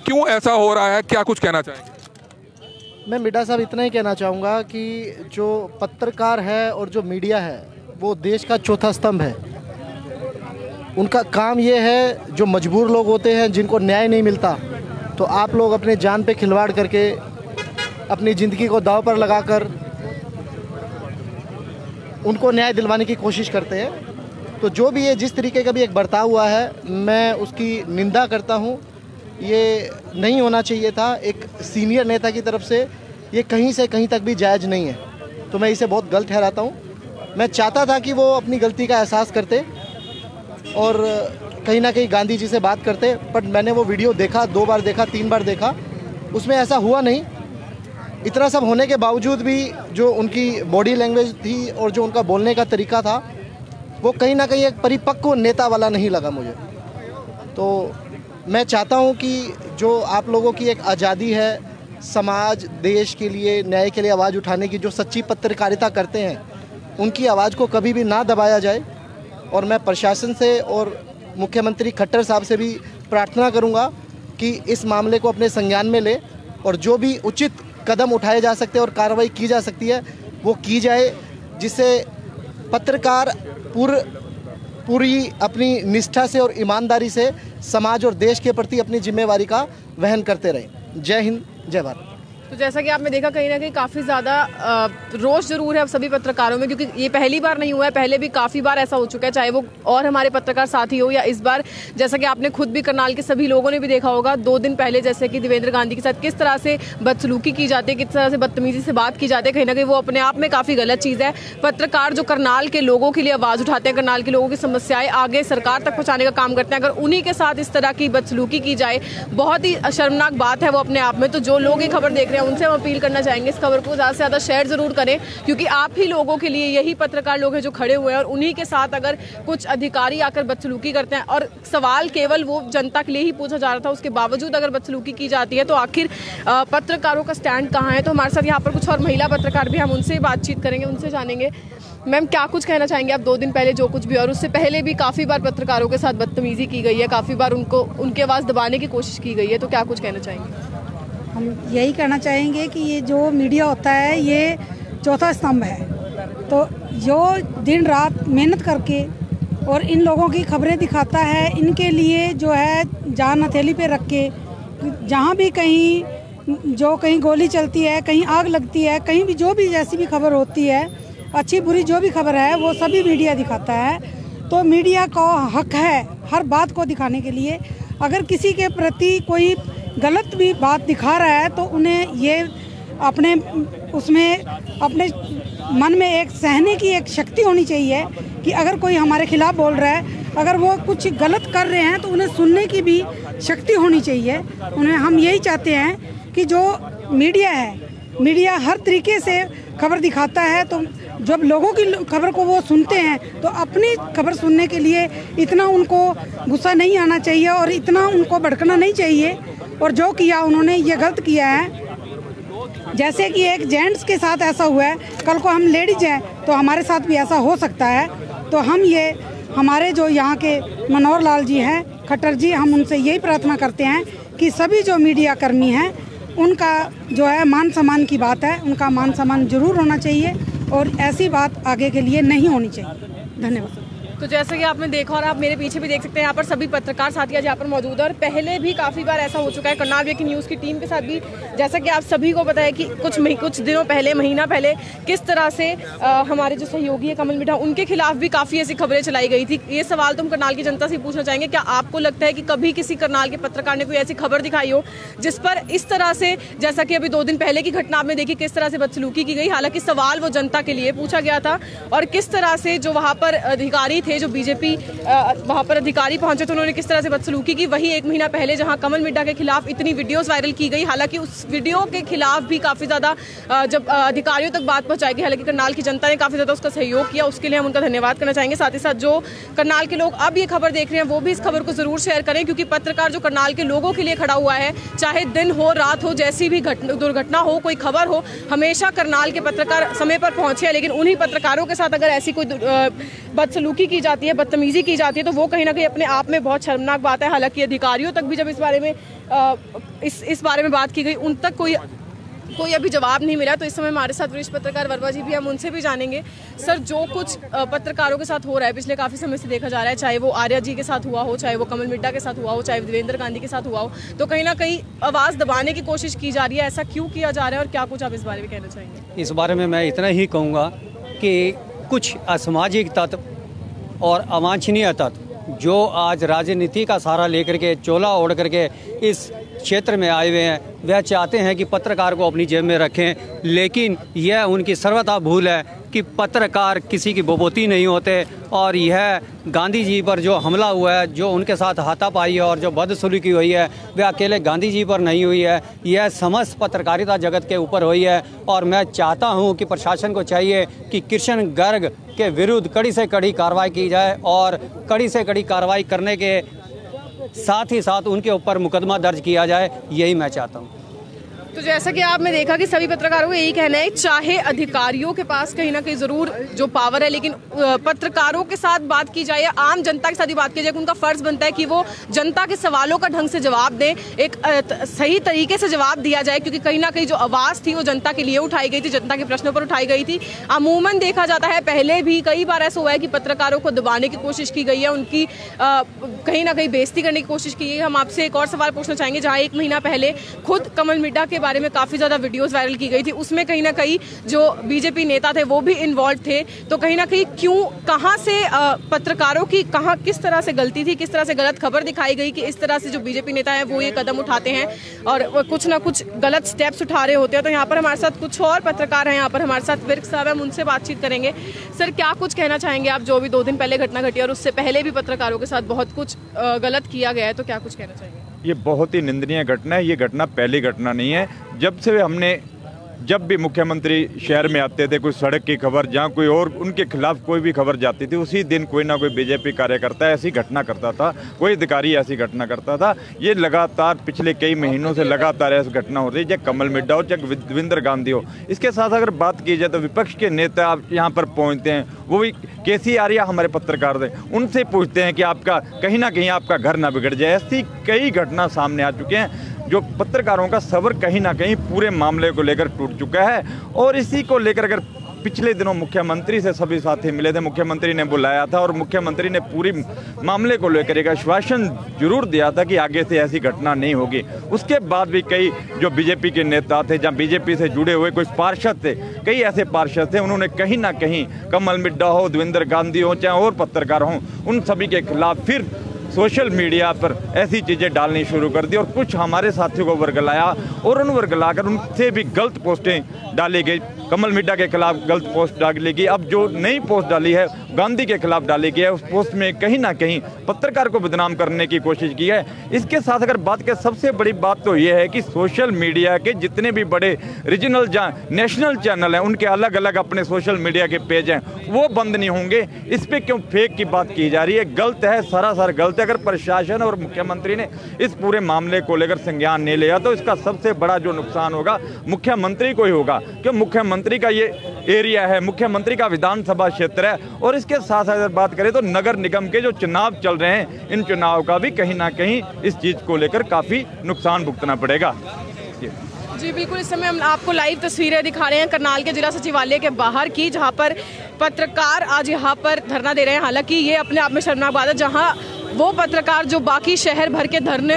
क्यों ऐसा हो रहा है, क्या कुछ कहना चाहेंगे? मैं मिड्डा साहब इतना ही कहना चाहूँगा कि जो पत्रकार है और जो मीडिया है वो देश का चौथा स्तंभ है। उनका काम ये है, जो मजबूर लोग होते हैं जिनको न्याय नहीं मिलता, तो आप लोग अपने जान पे खिलवाड़ करके अपनी ज़िंदगी को दांव पर लगाकर उनको न्याय दिलवाने की कोशिश करते हैं। तो जो भी ये जिस तरीके का भी एक बर्ताव हुआ है, मैं उसकी निंदा करता हूँ। ये नहीं होना चाहिए था। एक सीनियर नेता की तरफ से ये कहीं से कहीं तक भी जायज़ नहीं है, तो मैं इसे बहुत गलत ठहराता हूँ। मैं चाहता था कि वो अपनी गलती का एहसास करते और कहीं ना कहीं गांधी जी से बात करते, बट मैंने वो वीडियो देखा, 2 बार देखा, 3 बार देखा, उसमें ऐसा हुआ नहीं। इतना सब होने के बावजूद भी जो उनकी बॉडी लैंग्वेज थी और जो उनका बोलने का तरीका था, वो कहीं ना कहीं एक परिपक्व नेता वाला नहीं लगा मुझे। तो मैं चाहता हूं कि जो आप लोगों की एक आज़ादी है, समाज देश के लिए, न्याय के लिए आवाज़ उठाने की, जो सच्ची पत्रकारिता करते हैं, उनकी आवाज़ को कभी भी ना दबाया जाए। और मैं प्रशासन से और मुख्यमंत्री खट्टर साहब से भी प्रार्थना करूंगा कि इस मामले को अपने संज्ञान में ले और जो भी उचित कदम उठाए जा सकते हैं और कार्रवाई की जा सकती है वो की जाए, जिससे पत्रकार पूरी अपनी निष्ठा से और ईमानदारी से समाज और देश के प्रति अपनी जिम्मेवारी का वहन करते रहें। जय हिंद, जय भारत। तो जैसा कि आपने देखा कहीं ना कहीं काफ़ी ज़्यादा रोष जरूर है अब सभी पत्रकारों में, क्योंकि ये पहली बार नहीं हुआ है, पहले भी काफ़ी बार ऐसा हो चुका है, चाहे वो और हमारे पत्रकार साथी हो या इस बार जैसा कि आपने खुद भी करनाल के सभी लोगों ने भी देखा होगा 2 दिन पहले जैसे कि देवेंद्र गांधी के साथ किस तरह से बदसलूकी की जाती है, किस तरह से बदतमीजी से बात की जाती है। कहीं ना कहीं वो अपने आप में काफ़ी गलत चीज़ है। पत्रकार जो करनाल के लोगों के लिए आवाज़ उठाते हैं, करनाल के लोगों की समस्याएं आगे सरकार तक पहुँचाने का काम करते हैं, अगर उन्हीं के साथ इस तरह की बदसलूकी की जाए बहुत ही शर्मनाक बात है वो अपने आप में। तो जो लोग ये खबर देख रहे हैं उनसे हम अपील करना चाहेंगे इस खबर को ज़्यादा से ज़्यादा शेयर ज़रूर करें, क्योंकि आप ही लोगों के लिए यही पत्रकार लोग हैं जो खड़े हुए हैं और उन्हीं के साथ अगर कुछ अधिकारी आकर बदसलूकी करते हैं और सवाल केवल वो जनता के लिए ही पूछा जा रहा था, उसके बावजूद अगर बदसलूकी की जाती है तो आखिर पत्रकारों का स्टैंड कहाँ है। तो हमारे साथ यहाँ पर कुछ और महिला पत्रकार भी, हम उनसे बातचीत करेंगे, उनसे जानेंगे। मैम, क्या कुछ कहना चाहेंगे आप 2 दिन पहले जो कुछ भी और उससे पहले भी काफ़ी बार पत्रकारों के साथ बदतमीजी की गई है, काफ़ी बार उनकी आवाज़ दबाने की कोशिश की गई है, तो क्या कुछ कहना चाहेंगे? हम यही कहना चाहेंगे कि ये जो मीडिया होता है ये चौथा स्तंभ है, तो जो दिन रात मेहनत करके और इन लोगों की खबरें दिखाता है, इनके लिए जो है जान हथेली पे रख के जहाँ भी कहीं गोली चलती है, कहीं आग लगती है, कहीं भी जो भी जैसी भी खबर होती है, अच्छी बुरी जो भी खबर है वो सभी मीडिया दिखाता है। तो मीडिया का हक है हर बात को दिखाने के लिए। अगर किसी के प्रति कोई गलत भी बात दिखा रहा है तो उन्हें ये अपने मन में एक सहने की एक शक्ति होनी चाहिए कि अगर कोई हमारे खिलाफ बोल रहा है, अगर वो कुछ गलत कर रहे हैं तो उन्हें सुनने की भी शक्ति होनी चाहिए। उन्हें हम यही चाहते हैं कि जो मीडिया है, मीडिया हर तरीके से खबर दिखाता है, तो जब लोगों की खबर को वो सुनते हैं तो अपनी खबर सुनने के लिए इतना उनको गुस्सा नहीं आना चाहिए और इतना उनको भड़कना नहीं चाहिए। और जो किया उन्होंने ये गलत किया है। जैसे कि एक जेंट्स के साथ ऐसा हुआ है, कल को हम लेडीज हैं तो हमारे साथ भी ऐसा हो सकता है। तो हम ये हमारे जो यहाँ के मनोहर लाल जी हैं खट्टर जी, हम उनसे यही प्रार्थना करते हैं कि सभी जो मीडिया कर्मी हैं उनका जो है मान सम्मान की बात है, उनका मान सम्मान जरूर होना चाहिए और ऐसी बात आगे के लिए नहीं होनी चाहिए। धन्यवाद। तो जैसा कि आपने देखा और आप मेरे पीछे भी देख सकते हैं, यहाँ पर सभी पत्रकार साथी आज यहाँ पर मौजूद है और पहले भी काफ़ी बार ऐसा हो चुका है करनाल ब्रेकिंग न्यूज़ की टीम के साथ भी। जैसा कि आप सभी को पता है कि कुछ दिनों पहले, महीना पहले किस तरह से हमारे जो सहयोगी है कमल मिठा, उनके खिलाफ भी काफ़ी ऐसी खबरें चलाई गई थी। ये सवाल तो हम करनाल की जनता से पूछना चाहेंगे, क्या आपको लगता है कि कभी किसी करनाल के पत्रकार ने कोई ऐसी खबर दिखाई हो जिस पर इस तरह से, जैसा कि अभी 2 दिन पहले की घटना आपने देखी, किस तरह से बदसलूकी की गई? हालांकि सवाल वो जनता के लिए पूछा गया था और किस तरह से जो वहाँ पर अधिकारी थे, जो बीजेपी वहाँ पर अधिकारी पहुंचे तो उन्होंने किस तरह से बदसलूकी की। वही 1 महीना पहले जहां कमल मिड्डा के खिलाफ इतनी वीडियोस वायरल की गई, हालांकि उस वीडियो के खिलाफ भी काफ़ी ज़्यादा जब अधिकारियों तक बात पहुंचाई गई, हालांकि करनाल की जनता ने काफ़ी ज़्यादा उसका सहयोग किया, उसके लिए हम उनका धन्यवाद करना चाहेंगे। साथ ही साथ जो करनाल के लोग अब ये खबर देख रहे हैं वो भी इस खबर को ज़रूर शेयर करें, क्योंकि पत्रकार जो करनाल के लोगों के लिए खड़ा हुआ है, चाहे दिन हो रात हो, जैसी भी दुर्घटना हो, कोई खबर हो, हमेशा करनाल के पत्रकार समय पर पहुंचे। लेकिन उन्हीं पत्रकारों के साथ अगर ऐसी कोई बदसलूकी की जाती है, बदतमीजी की जाती है, तो वो कहीं ना कहीं अपने आप में बहुत शर्मनाक बात है। हालांकि अधिकारियों तक भी जब इस बारे में बात की गई, उन तक कोई अभी जवाब नहीं मिला। तो इस समय हमारे साथ वरिष्ठ पत्रकार वर्मा जी भी, हम उनसे भी जानेंगे। सर, जो कुछ पत्रकारों के साथ हो रहा है पिछले काफ़ी समय से देखा जा रहा है, चाहे वो आर्या जी के साथ हुआ हो, चाहे वो कमल मिड्डा के साथ हुआ हो, चाहे देवेंद्र गांधी के साथ हुआ हो, तो कहीं ना कहीं आवाज़ दबाने की कोशिश की जा रही है। ऐसा क्यों किया जा रहा है और क्या कुछ आप इस बारे में कहना चाहेंगे? इस बारे में मैं इतना ही कहूँगा कि कुछ असामाजिक तत्व और अवांछनीय तत्व जो आज राजनीति का सहारा लेकर के, चोला ओढ़ करके इस क्षेत्र में आए हुए हैं, वह चाहते हैं कि पत्रकार को अपनी जेब में रखें, लेकिन यह उनकी सर्वथा भूल है कि पत्रकार किसी की बोबोती नहीं होते। और यह गांधी जी पर जो हमला हुआ है, जो उनके साथ हाथापाई है और जो बदसलूकी हुई है, वह अकेले गांधी जी पर नहीं हुई है, यह समस्त पत्रकारिता जगत के ऊपर हुई है। और मैं चाहता हूं कि प्रशासन को चाहिए कि कृष्ण गर्ग के विरुद्ध कड़ी से कड़ी कार्रवाई की जाए और कड़ी से कड़ी कार्रवाई करने के साथ ही साथ उनके ऊपर मुकदमा दर्ज किया जाए, यही मैं चाहता हूँ। तो जैसा कि आपने देखा कि सभी पत्रकारों को यही कहना है, चाहे अधिकारियों के पास कहीं ना कहीं जरूर जो पावर है, लेकिन पत्रकारों के साथ बात की जाए या आम जनता के साथ ही बात की जाए, उनका फर्ज बनता है कि वो जनता के सवालों का ढंग से जवाब दें, एक सही तरीके से जवाब दिया जाए, क्योंकि कहीं ना कहीं जो आवाज़ थी वो जनता के लिए उठाई गई थी, जनता के प्रश्नों पर उठाई गई थी। अमूमन देखा जाता है, पहले भी कई बार ऐसा हुआ है कि पत्रकारों को दबाने की कोशिश की गई है, उनकी कहीं ना कहीं बेइज्जती करने की कोशिश की गई है। हम आपसे एक और सवाल पूछना चाहेंगे, जहाँ 1 महीना पहले खुद कमल मिड्डा के बारे में काफी ज्यादा वीडियोस वायरल की गई थी, उसमें कहीं ना कहीं जो बीजेपी नेता थे वो भी इन्वॉल्व थे। तो कहीं ना कहीं क्यों, कहां से पत्रकारों की किस तरह से गलती थी, किस तरह से गलत खबर दिखाई गई कि इस तरह से जो बीजेपी नेता है वो ये कदम उठाते हैं और कुछ ना कुछ गलत स्टेप्स उठा रहे होते हैं। तो यहाँ पर हमारे साथ कुछ और पत्रकार हैं, यहाँ पर हमारे साथ विर्क साहब हैं, हम उनसे बातचीत करेंगे। सर, क्या कुछ कहना चाहेंगे आप, जो भी 2 दिन पहले घटना घटी और उससे पहले भी पत्रकारों के साथ बहुत कुछ गलत किया गया है, तो क्या कुछ कहना चाहेंगे? ये बहुत ही निंदनीय घटना है। ये घटना पहली घटना नहीं है। जब भी मुख्यमंत्री शहर में आते थे, कोई सड़क की खबर, जहाँ कोई और उनके खिलाफ कोई भी खबर जाती थी, उसी दिन कोई ना कोई बीजेपी कार्यकर्ता ऐसी घटना करता था, कोई अधिकारी ऐसी घटना करता था। ये लगातार पिछले कई महीनों से लगातार ऐसी घटना हो रही है, चाहे कमल मिड्डा हो, चाहे देवेंद्र गांधी हो। इसके साथ अगर बात की जाए तो विपक्ष के नेता आप यहाँ पर पहुँचते हैं, वो भी केसी आर्या हमारे पत्रकार थे, उनसे पूछते हैं कि आपका कहीं ना कहीं आपका घर ना बिगड़ जाए। ऐसी कई घटना सामने आ चुके हैं जो पत्रकारों का सब्र कहीं ना कहीं पूरे मामले को लेकर टूट चुका है। और इसी को लेकर अगर पिछले दिनों मुख्यमंत्री से सभी साथी मिले थे, मुख्यमंत्री ने बुलाया था और मुख्यमंत्री ने पूरी मामले को लेकर एक आश्वासन जरूर दिया था कि आगे से ऐसी घटना नहीं होगी। उसके बाद भी कई जो बीजेपी के नेता थे, जहाँ बीजेपी से जुड़े हुए कुछ पार्षद थे, कई ऐसे पार्षद थे, उन्होंने कहीं ना कहीं कमल मिड्डा हो, देवेंद्र गांधी हो, चाहे और पत्रकार हों, उन सभी के खिलाफ फिर सोशल मीडिया पर ऐसी चीज़ें डालनी शुरू कर दी और कुछ हमारे साथियों को वर्गलाया और उन वर्गलाकर उनसे भी गलत पोस्टें डाली गई। कमल मिड्डा के खिलाफ गलत पोस्ट डाली गई। अब जो नई पोस्ट डाली है गांधी के खिलाफ डाली गई है, उस पोस्ट में कहीं ना कहीं पत्रकार को बदनाम करने की कोशिश की है। इसके साथ अगर बात करें, सबसे बड़ी बात तो ये है कि सोशल मीडिया के जितने भी बड़े रीजनल नेशनल चैनल हैं, उनके अलग अलग अपने सोशल मीडिया के पेज हैं, वो बंद नहीं होंगे। इस पर क्यों फेक की बात की जा रही है? गलत है, सरासर गलत है। अगर प्रशासन और मुख्यमंत्री ने इस पूरे मामले को लेकर संज्ञान नहीं लिया तो इसका सबसे बड़ा जो नुकसान होगा मुख्यमंत्री को ही होगा, क्योंकि मुख्यमंत्री का ये एरिया है, मुख्यमंत्री का विधानसभा क्षेत्र है। और इसके साथ अगर बात करें तो नगर निगम के जो चुनाव चल रहे हैं, इन चुनाव का भी कहीं ना कहीं इस चीज को लेकर काफी नुकसान भुगतना पड़ेगा। जी बिल्कुल, इस समय हम आपको लाइव तस्वीरें दिखा रहे हैं करनाल के जिला सचिवालय के बाहर की, जहां पर पत्रकार आज यहां पर धरना दे रहे हैं। हालांकि ये अपने आप में शर्मनाक बात है, जहां वो पत्रकार जो बाकी शहर भर के धरने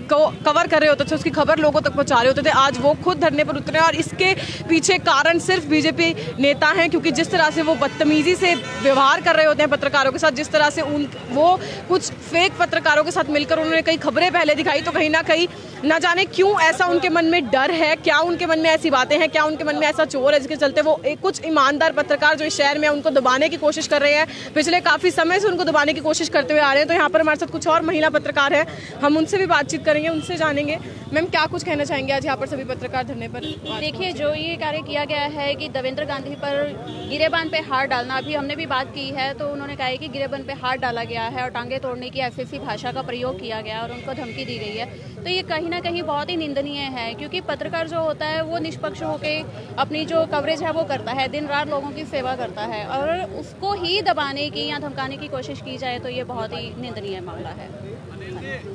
को कवर कर रहे होते थे, उसकी खबर लोगों तक पहुंचा रहे होते थे, आज वो खुद धरने पर उतरे। और इसके पीछे कारण सिर्फ बीजेपी नेता हैं, क्योंकि जिस तरह से वो बदतमीजी से व्यवहार कर रहे होते हैं पत्रकारों के साथ, जिस तरह से वो कुछ फेक पत्रकारों के साथ मिलकर उन्होंने कई खबरें पहले दिखाई, तो कहीं ना कहीं न जाने क्यों ऐसा उनके मन में डर है, क्या उनके मन में ऐसी बातें हैं, क्या उनके मन में ऐसा चोर है जिसके चलते वो कुछ ईमानदार पत्रकार जो इस शहर में उनको दबाने की कोशिश कर रहे हैं, पिछले काफी समय से उनको दबाने की कोशिश करते हुए आ रहे हैं। तो यहाँ पर हमारे साथ कुछ और महिला पत्रकार हैं, हम उनसे भी बातचीत करेंगे, उनसे जानेंगे। मैम, क्या कुछ कहना चाहेंगे आज यहाँ पर सभी पत्रकार धरने पर? देखिए, जो ये कार्य किया गया है कि देवेंद्र गांधी पर गिरेबान पे हाथ डालना, अभी हमने भी बात की है तो उन्होंने कहा है कि गिरेबान पे हाथ डाला गया है और टांगे तोड़ने की ऐसी भाषा का प्रयोग किया गया और उनको धमकी दी गई है। तो ये कहीं ना कहीं बहुत ही निंदनीय है, क्योंकि पत्रकार जो होता है वो निष्पक्ष होकर अपनी जो कवरेज है वो करता है, दिन रात लोगों की सेवा करता है, और उसको ही दबाने की या धमकाने की कोशिश की जाए तो ये बहुत ही निंदनीय मामला है।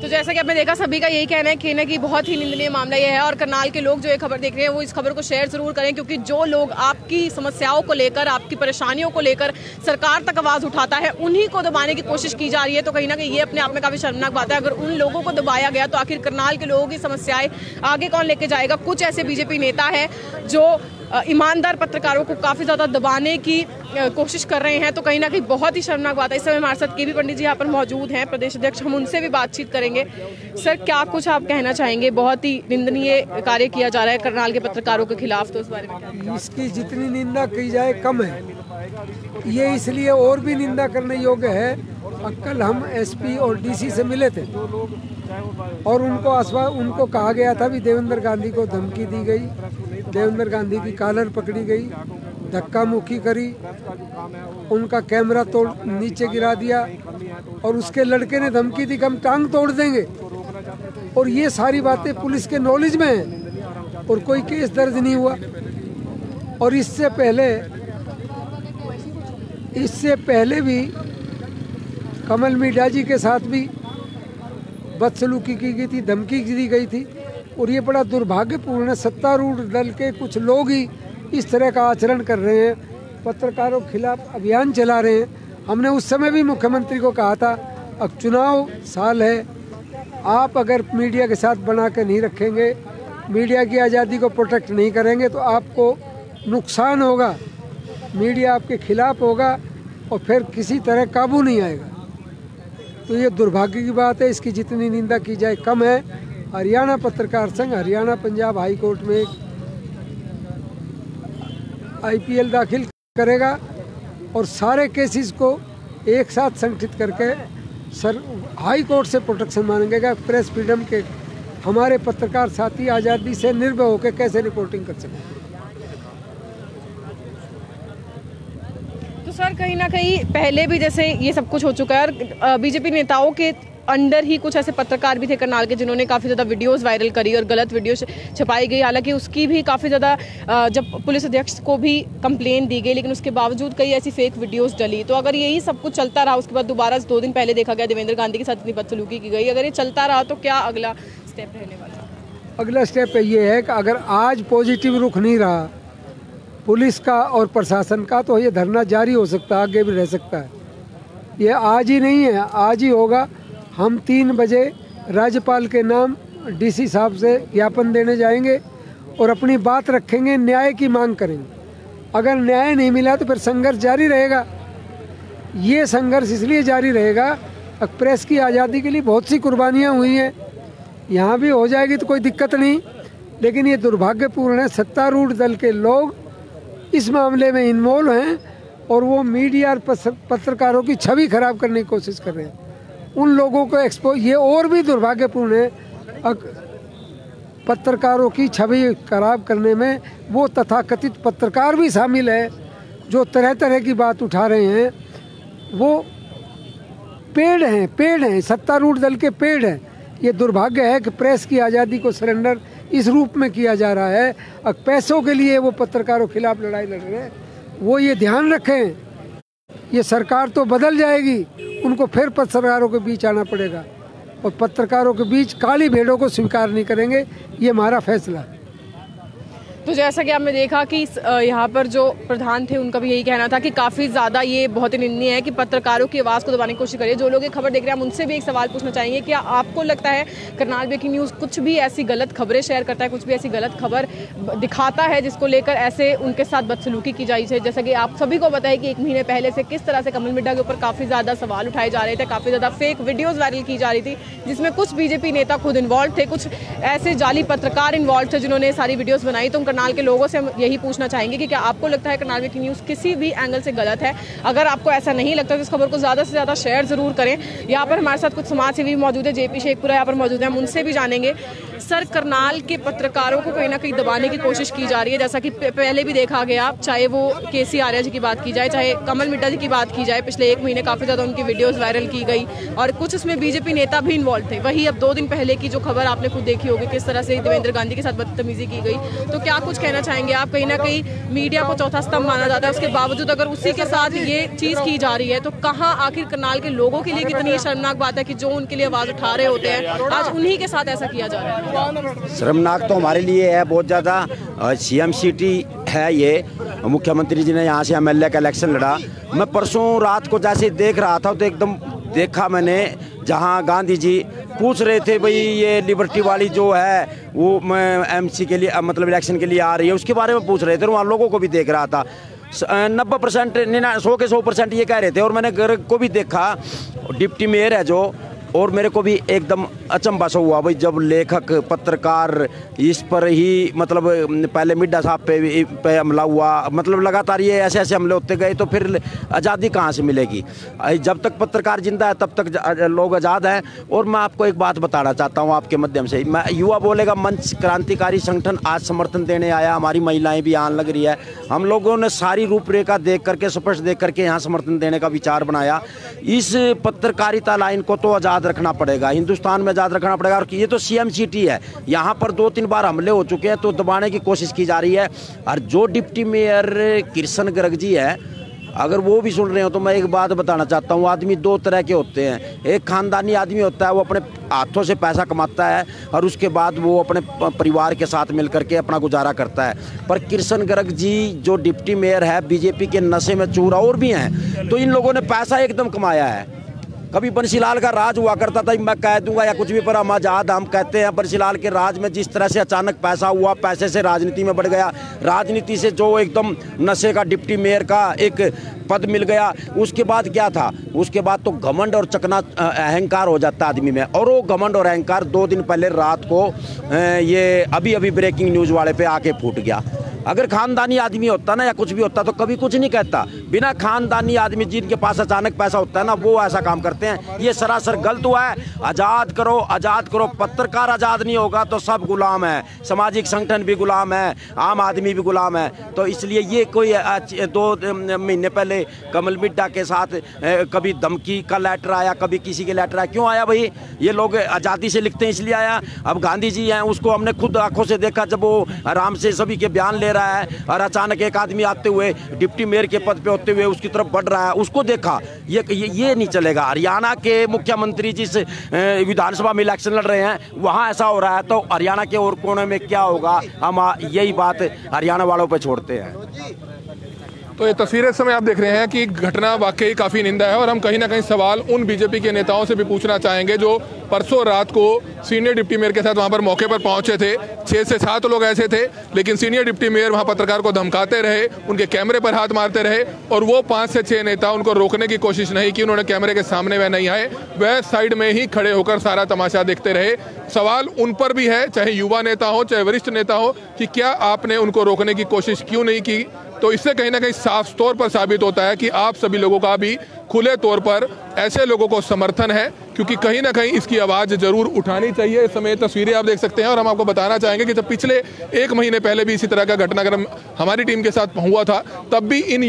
तो जैसा कि आपने देखा, सभी का यही कहना है कि बहुत ही निंदनीय मामला ये है। और करनाल के लोग जो ये खबर देख रहे हैं वो इस खबर को शेयर जरूर करें, क्योंकि जो लोग आपकी समस्याओं को लेकर, आपकी परेशानियों को लेकर सरकार तक आवाज उठाता है, उन्हीं को दबाने की कोशिश की जा रही है। तो कहीं ना कहीं ये अपने आप में काफी शर्मनाक बात है। अगर उन लोगों को दबाया गया तो आखिर करनाल के लोगों की समस्याएं आगे कौन लेके जाएगा? कुछ ऐसे बीजेपी नेता है जो ईमानदार पत्रकारों को काफी ज्यादा दबाने की कोशिश कर रहे हैं। तो कहीं ना कहीं बहुत ही शर्मनाक बात है। इस समय हमारे साथ केबी पंडित जी यहाँ पर मौजूद हैं, प्रदेश अध्यक्ष, हम उनसे भी बातचीत करेंगे। सर, क्या कुछ आप कहना चाहेंगे? बहुत ही निंदनीय कार्य किया जा रहा है करनाल के पत्रकारों के खिलाफ, तो इस बारे में? इसकी जितनी निंदा की जाए कम है। ये इसलिए और भी निंदा करने योग्य है। कल हम एसपी और डीसी से मिले थे और उनको कहा गया था भी देवेंद्र गांधी को धमकी दी गई, देवेंद्र गांधी की कॉलर पकड़ी गई, धक्का मुक्की करी, उनका कैमरा तोड़ नीचे गिरा दिया और उसके लड़के ने धमकी दी कि हम टांग तोड़ देंगे। और ये सारी बातें पुलिस के नॉलेज में हैं और कोई केस दर्ज नहीं हुआ। और इससे पहले भी कमल मिड्डा जी के साथ भी बदसलूकी की गई थी, धमकी दी गई थी। और ये बड़ा दुर्भाग्यपूर्ण है, सत्तारूढ़ दल के कुछ लोग ही इस तरह का आचरण कर रहे हैं, पत्रकारों के खिलाफ अभियान चला रहे हैं। हमने उस समय भी मुख्यमंत्री को कहा था, अब चुनाव साल है, आप अगर मीडिया के साथ बना के नहीं रखेंगे मीडिया की आज़ादी को प्रोटेक्ट नहीं करेंगे तो आपको नुकसान होगा, मीडिया आपके खिलाफ होगा और फिर किसी तरह काबू नहीं आएगा। तो ये दुर्भाग्य की बात है, इसकी जितनी निंदा की जाए कम है। हरियाणा पत्रकार संघ हरियाणा पंजाब हाई कोर्ट में एक IPL दाखिल करेगा और सारे केसेस को एक साथ संगठित करके हाई कोर्ट से प्रोटेक्शन मांगेगा। प्रेस फ्रीडम के हमारे पत्रकार साथी आज़ादी से निर्भय होकर कैसे रिपोर्टिंग कर सकें। तो सर कहीं ना कहीं पहले भी जैसे ये सब कुछ हो चुका है और बीजेपी नेताओं के अंडर ही कुछ ऐसे पत्रकार भी थे करनाल के जिन्होंने काफ़ी ज़्यादा वीडियोस वायरल करी और गलत वीडियो छपाई गई। हालांकि उसकी भी काफ़ी ज़्यादा जब पुलिस अध्यक्ष को भी कंप्लेन दी गई, लेकिन उसके बावजूद कई ऐसी फेक वीडियोस डली। तो अगर यही सब कुछ चलता रहा, उसके बाद दोबारा 2 दिन पहले देखा गया देवेंद्र गांधी के साथ इतनी बदसलूकी की गई, अगर ये चलता रहा तो क्या अगला स्टेप रहने वाला? अगला स्टेप ये है कि अगर आज पॉजिटिव रुख नहीं रहा पुलिस का और प्रशासन का तो ये धरना जारी हो सकता है, आगे भी रह सकता है। ये आज ही नहीं है, आज ही होगा। हम 3 बजे राज्यपाल के नाम DC साहब से ज्ञापन देने जाएंगे और अपनी बात रखेंगे, न्याय की मांग करेंगे। अगर न्याय नहीं मिला तो फिर संघर्ष जारी रहेगा। ये संघर्ष इसलिए जारी रहेगा, प्रेस की आज़ादी के लिए बहुत सी कुर्बानियाँ हुई हैं, यहाँ भी हो जाएगी तो कोई दिक्कत नहीं। लेकिन ये दुर्भाग्यपूर्ण है, सत्तारूढ़ दल के लोग इस मामले में इन्वॉल्व हैं और वो मीडिया और पत्रकारों की छवि खराब करने की कोशिश कर रहे हैं। उन लोगों को एक्सपोज, ये और भी दुर्भाग्यपूर्ण है, पत्रकारों की छवि खराब करने में वो तथाकथित पत्रकार भी शामिल है जो तरह तरह की बात उठा रहे हैं। वो पेड़ हैं, सत्तारूढ़ दल के पेड़ हैं। ये दुर्भाग्य है कि प्रेस की आज़ादी को सरेंडर इस रूप में किया जा रहा है। अब पैसों के लिए वो पत्रकारों के खिलाफ लड़ाई लड़ रहे हैं। वो ये ध्यान रखें, ये सरकार तो बदल जाएगी, उनको फिर पत्रकारों के बीच आना पड़ेगा और पत्रकारों के बीच काली भेड़ों को स्वीकार नहीं करेंगे। ये हमारा फैसला है। तो जैसा कि आपने देखा कि यहाँ पर जो प्रधान थे उनका भी यही कहना था कि काफ़ी ज़्यादा ये बहुत ही निंदनीय है कि पत्रकारों की आवाज़ को दबाने की कोशिश करिए। जो लोग ये खबर देख रहे हैं हम उनसे भी एक सवाल पूछना चाहेंगे, क्या आपको लगता है करनाल ब्रेकिंग न्यूज़ कुछ भी ऐसी गलत खबरें शेयर करता है, कुछ भी ऐसी गलत खबर दिखाता है जिसको लेकर ऐसे उनके साथ बदसलूकी की जाए? जैसा कि आप सभी को पता है कि 1 महीने पहले से किस तरह से कमल मिड्डा के ऊपर काफ़ी ज़्यादा सवाल उठाए जा रहे थे, काफ़ी ज़्यादा फेक वीडियोज़ वायरल की जा रही थी जिसमें कुछ BJP नेता खुद इन्वॉल्व थे, कुछ ऐसे जाली पत्रकार इन्वॉल्व थे जिन्होंने सारी वीडियोज़ बनाई। तो करनाल के लोगों से यही पूछना चाहेंगे कि क्या आपको लगता है करनाल ब्रेकिंग न्यूज़ किसी भी एंगल से गलत है? अगर आपको ऐसा नहीं लगता तो इस खबर को ज़्यादा से ज़्यादा शेयर ज़रूर करें। यहाँ पर हमारे साथ कुछ समाज सेवी मौजूद है, JP शेखपुरा यहाँ पर मौजूद है, हम उनसे भी जानेंगे। सर, करनाल के पत्रकारों को कहीं ना कहीं दबाने की कोशिश की जा रही है, जैसा कि पहले भी देखा गया, चाहे वो KC आर्या जी की बात की जाए, चाहे कमल मिड्डा जी की बात की जाए। पिछले 1 महीने काफ़ी ज़्यादा उनकी वीडियोज़ वायरल की गई और कुछ उसमें BJP नेता भी इन्वॉल्व थे। वही अब 2 दिन पहले की जो खबर आपने खुद देखी होगी, किस तरह से देवेंद्र गांधी के साथ बदतमीजी की गई। तो क्या कुछ कहना चाहेंगे आप? कहीं ना कहीं मीडिया को चौथा स्तंभ माना जाता है, उसके बावजूद अगर उसी के साथ ये चीज़ की जा रही है तो कहाँ आखिर करनाल के लोगों के लिए कितनी शर्मनाक बात है कि जो उनके लिए आवाज़ उठा रहे होते हैं आज उन्हीं के साथ ऐसा किया जा रहा है। शर्मनाक तो हमारे लिए है बहुत ज़्यादा। CM सिटी है ये, मुख्यमंत्री जी ने यहाँ से MLA का इलेक्शन लड़ा। मैं परसों रात को जैसे देख रहा था तो एकदम देखा मैंने, जहाँ गांधी जी पूछ रहे थे भाई ये लिबर्टी वाली जो है वो MC के लिए मतलब इलेक्शन के लिए आ रही है, उसके बारे में पूछ रहे थे। वहाँ लोगों को भी देख रहा था, 90% 100 के 100% ये कह रहे थे। और मैंने घर को भी देखा, डिप्टी मेयर है जो, और मेरे को भी एकदम अचंभा सा हुआ भाई जब लेखक पत्रकार इस पर ही मतलब पहले मिड्डा साहब पे हमला हुआ, मतलब लगातार ये ऐसे ऐसे हमले होते गए तो फिर आज़ादी कहाँ से मिलेगी? जब तक पत्रकार जिंदा है तब तक लोग आज़ाद हैं। और मैं आपको एक बात बताना चाहता हूँ आपके माध्यम से, मैं युवा बोलेगा मंच क्रांतिकारी संगठन आज समर्थन देने आया, हमारी महिलाएं भी आने लग रही है। हम लोगों ने सारी रूपरेखा देख करके, स्पष्ट देख करके यहाँ समर्थन देने का विचार बनाया। इस पत्रकारिता लाइन को तो आज़ाद रखना पड़ेगा, हिंदुस्तान में आज़ाद रखना पड़ेगा। और ये तो CM सिटी है, यहाँ पर 2-3 बार हमले हो चुके हैं तो दबाने की कोशिश की जा रही है। और जो डिप्टी मेयर कृष्ण गर्ग जी है, अगर वो भी सुन रहे हो तो मैं एक बात बताना चाहता हूँ, आदमी 2 तरह के होते हैं। एक खानदानी आदमी होता है, वो अपने हाथों से पैसा कमाता है और उसके बाद वो अपने परिवार के साथ मिल करके अपना गुजारा करता है। पर कृष्ण गर्ग जी जो डिप्टी मेयर है, BJP के नशे में चूर और भी हैं, तो इन लोगों ने पैसा एकदम कमाया है, कभी बंसीलाल का राज हुआ करता था, मैं कह दूंगा या कुछ भी, पर हम आज़ाद हम कहते हैं बंसीलाल के राज में जिस तरह से अचानक पैसा हुआ, पैसे से राजनीति में बढ़ गया, राजनीति से जो एकदम नशे का डिप्टी मेयर का एक पद मिल गया, उसके बाद क्या था, उसके बाद तो घमंड और चकना अहंकार हो जाता आदमी में। और वो घमंड और अहंकार 2 दिन पहले रात को ये अभी ब्रेकिंग न्यूज़ वाले पे आके फूट गया। अगर खानदानी आदमी होता ना या कुछ भी होता तो कभी कुछ नहीं कहता। बिना खानदानी आदमी जिनके पास अचानक पैसा होता है ना, वो ऐसा काम करते हैं। ये सरासर गलत हुआ है। आज़ाद करो, आज़ाद करो। पत्रकार आज़ाद नहीं होगा तो सब गुलाम है, सामाजिक संगठन भी गुलाम है, आम आदमी भी गुलाम है। तो इसलिए ये कोई 2 महीने पहले कमल मिड्डा के साथ कभी धमकी का लेटर आया, कभी किसी के लेटर आया। क्यों आया भाई? ये लोग आज़ादी से लिखते हैं इसलिए आया। अब गांधी जी हैं, उसको हमने खुद आंखों से देखा जब वो आराम से सभी के बयान ले रहा है और अचानक एक आदमी आते हुए डिप्टी मेयर के पद पे होते हुए उसकी तरफ बढ़ रहा है, उसको देखा। ये नहीं चलेगा। हरियाणा के मुख्यमंत्री जिस विधानसभा में इलेक्शन लड़ रहे हैं वहाँ ऐसा हो रहा है, तो हरियाणा के और कोने में क्या होगा, हम यही बात हरियाणा वालों पे छोड़ते हैं। तो ये तस्वीरें इस समय आप देख रहे हैं कि घटना वाकई काफ़ी निंदा है। और हम कहीं ना कहीं सवाल उन बीजेपी के नेताओं से भी पूछना चाहेंगे जो परसों रात को सीनियर डिप्टी मेयर के साथ वहां पर मौके पर पहुंचे थे। 6 से 7 लोग ऐसे थे, लेकिन सीनियर डिप्टी मेयर वहां पत्रकार को धमकाते रहे, उनके कैमरे पर हाथ मारते रहे और वो 5 से 6 नेता उनको रोकने की कोशिश नहीं की। उन्होंने कैमरे के सामने वह नहीं आए, वह साइड में ही खड़े होकर सारा तमाशा देखते रहे। सवाल उन पर भी है, चाहे युवा नेता हो चाहे वरिष्ठ नेता हो, कि क्या आपने उनको रोकने की कोशिश क्यों नहीं की। तो इससे कहीं ना कहीं साफ तौर पर साबित होता है कि आप सभी लोगों का भी खुले तौर पर ऐसे लोगों को समर्थन है, क्योंकि कहीं ना कहीं इसकी आवाज़ जरूर उठानी चाहिए। इस समय तस्वीरें आप देख सकते हैं और हम आपको बताना चाहेंगे कि जब पिछले 1 महीने पहले भी इसी तरह का घटनाक्रम हमारी टीम के साथ हुआ था, तब भी इन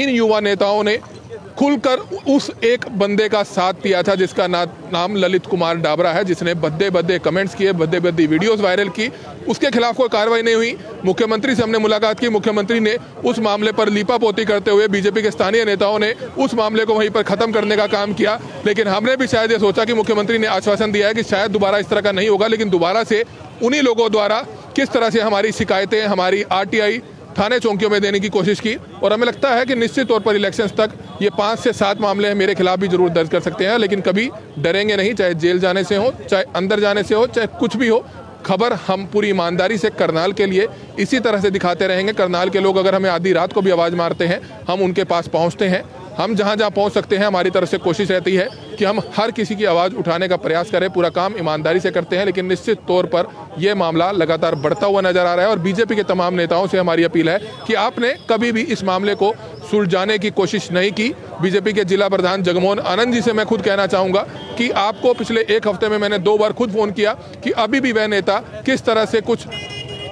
युवा नेताओं ने खुलकर उस एक बंदे का साथ दिया था जिसका नाम ललित कुमार डाबरा है, जिसने भद्दे कमेंट्स किए, भद्दे वीडियोस वायरल की। उसके खिलाफ कोई कार्रवाई नहीं हुई। मुख्यमंत्री से हमने मुलाकात की, मुख्यमंत्री ने उस मामले पर लीपापोती करते हुए बीजेपी के स्थानीय नेताओं ने उस मामले को वहीं पर खत्म करने का काम किया। लेकिन हमने भी शायद ये सोचा कि मुख्यमंत्री ने आश्वासन दिया है कि शायद दोबारा इस तरह का नहीं होगा, लेकिन दोबारा से उन्हीं लोगों द्वारा किस तरह से हमारी शिकायतें हमारी RTI थाने चौकियों में देने की कोशिश की। और हमें लगता है कि निश्चित तौर पर इलेक्शंस तक ये 5 से 7 मामले मेरे खिलाफ भी जरूर दर्ज कर सकते हैं, लेकिन कभी डरेंगे नहीं, चाहे जेल जाने से हो, चाहे अंदर जाने से हो, चाहे कुछ भी हो। खबर हम पूरी ईमानदारी से करनाल के लिए इसी तरह से दिखाते रहेंगे। करनाल के लोग अगर हमें आधी रात को भी आवाज़ मारते हैं, हम उनके पास पहुंचते हैं। हम जहां जहां पहुंच सकते हैं, हमारी तरफ से कोशिश रहती है कि हम हर किसी की आवाज़ उठाने का प्रयास करें। पूरा काम ईमानदारी से करते हैं, लेकिन निश्चित तौर पर यह मामला लगातार बढ़ता हुआ नजर आ रहा है। और बीजेपी के तमाम नेताओं से हमारी अपील है कि आपने कभी भी इस मामले को सुलझाने की कोशिश नहीं की। बीजेपी के जिला प्रधान जगमोहन आनंद जी से मैं खुद कहना चाहूँगा कि आपको पिछले 1 हफ्ते में मैंने 2 बार खुद फ़ोन किया कि अभी भी वह नेता किस तरह से कुछ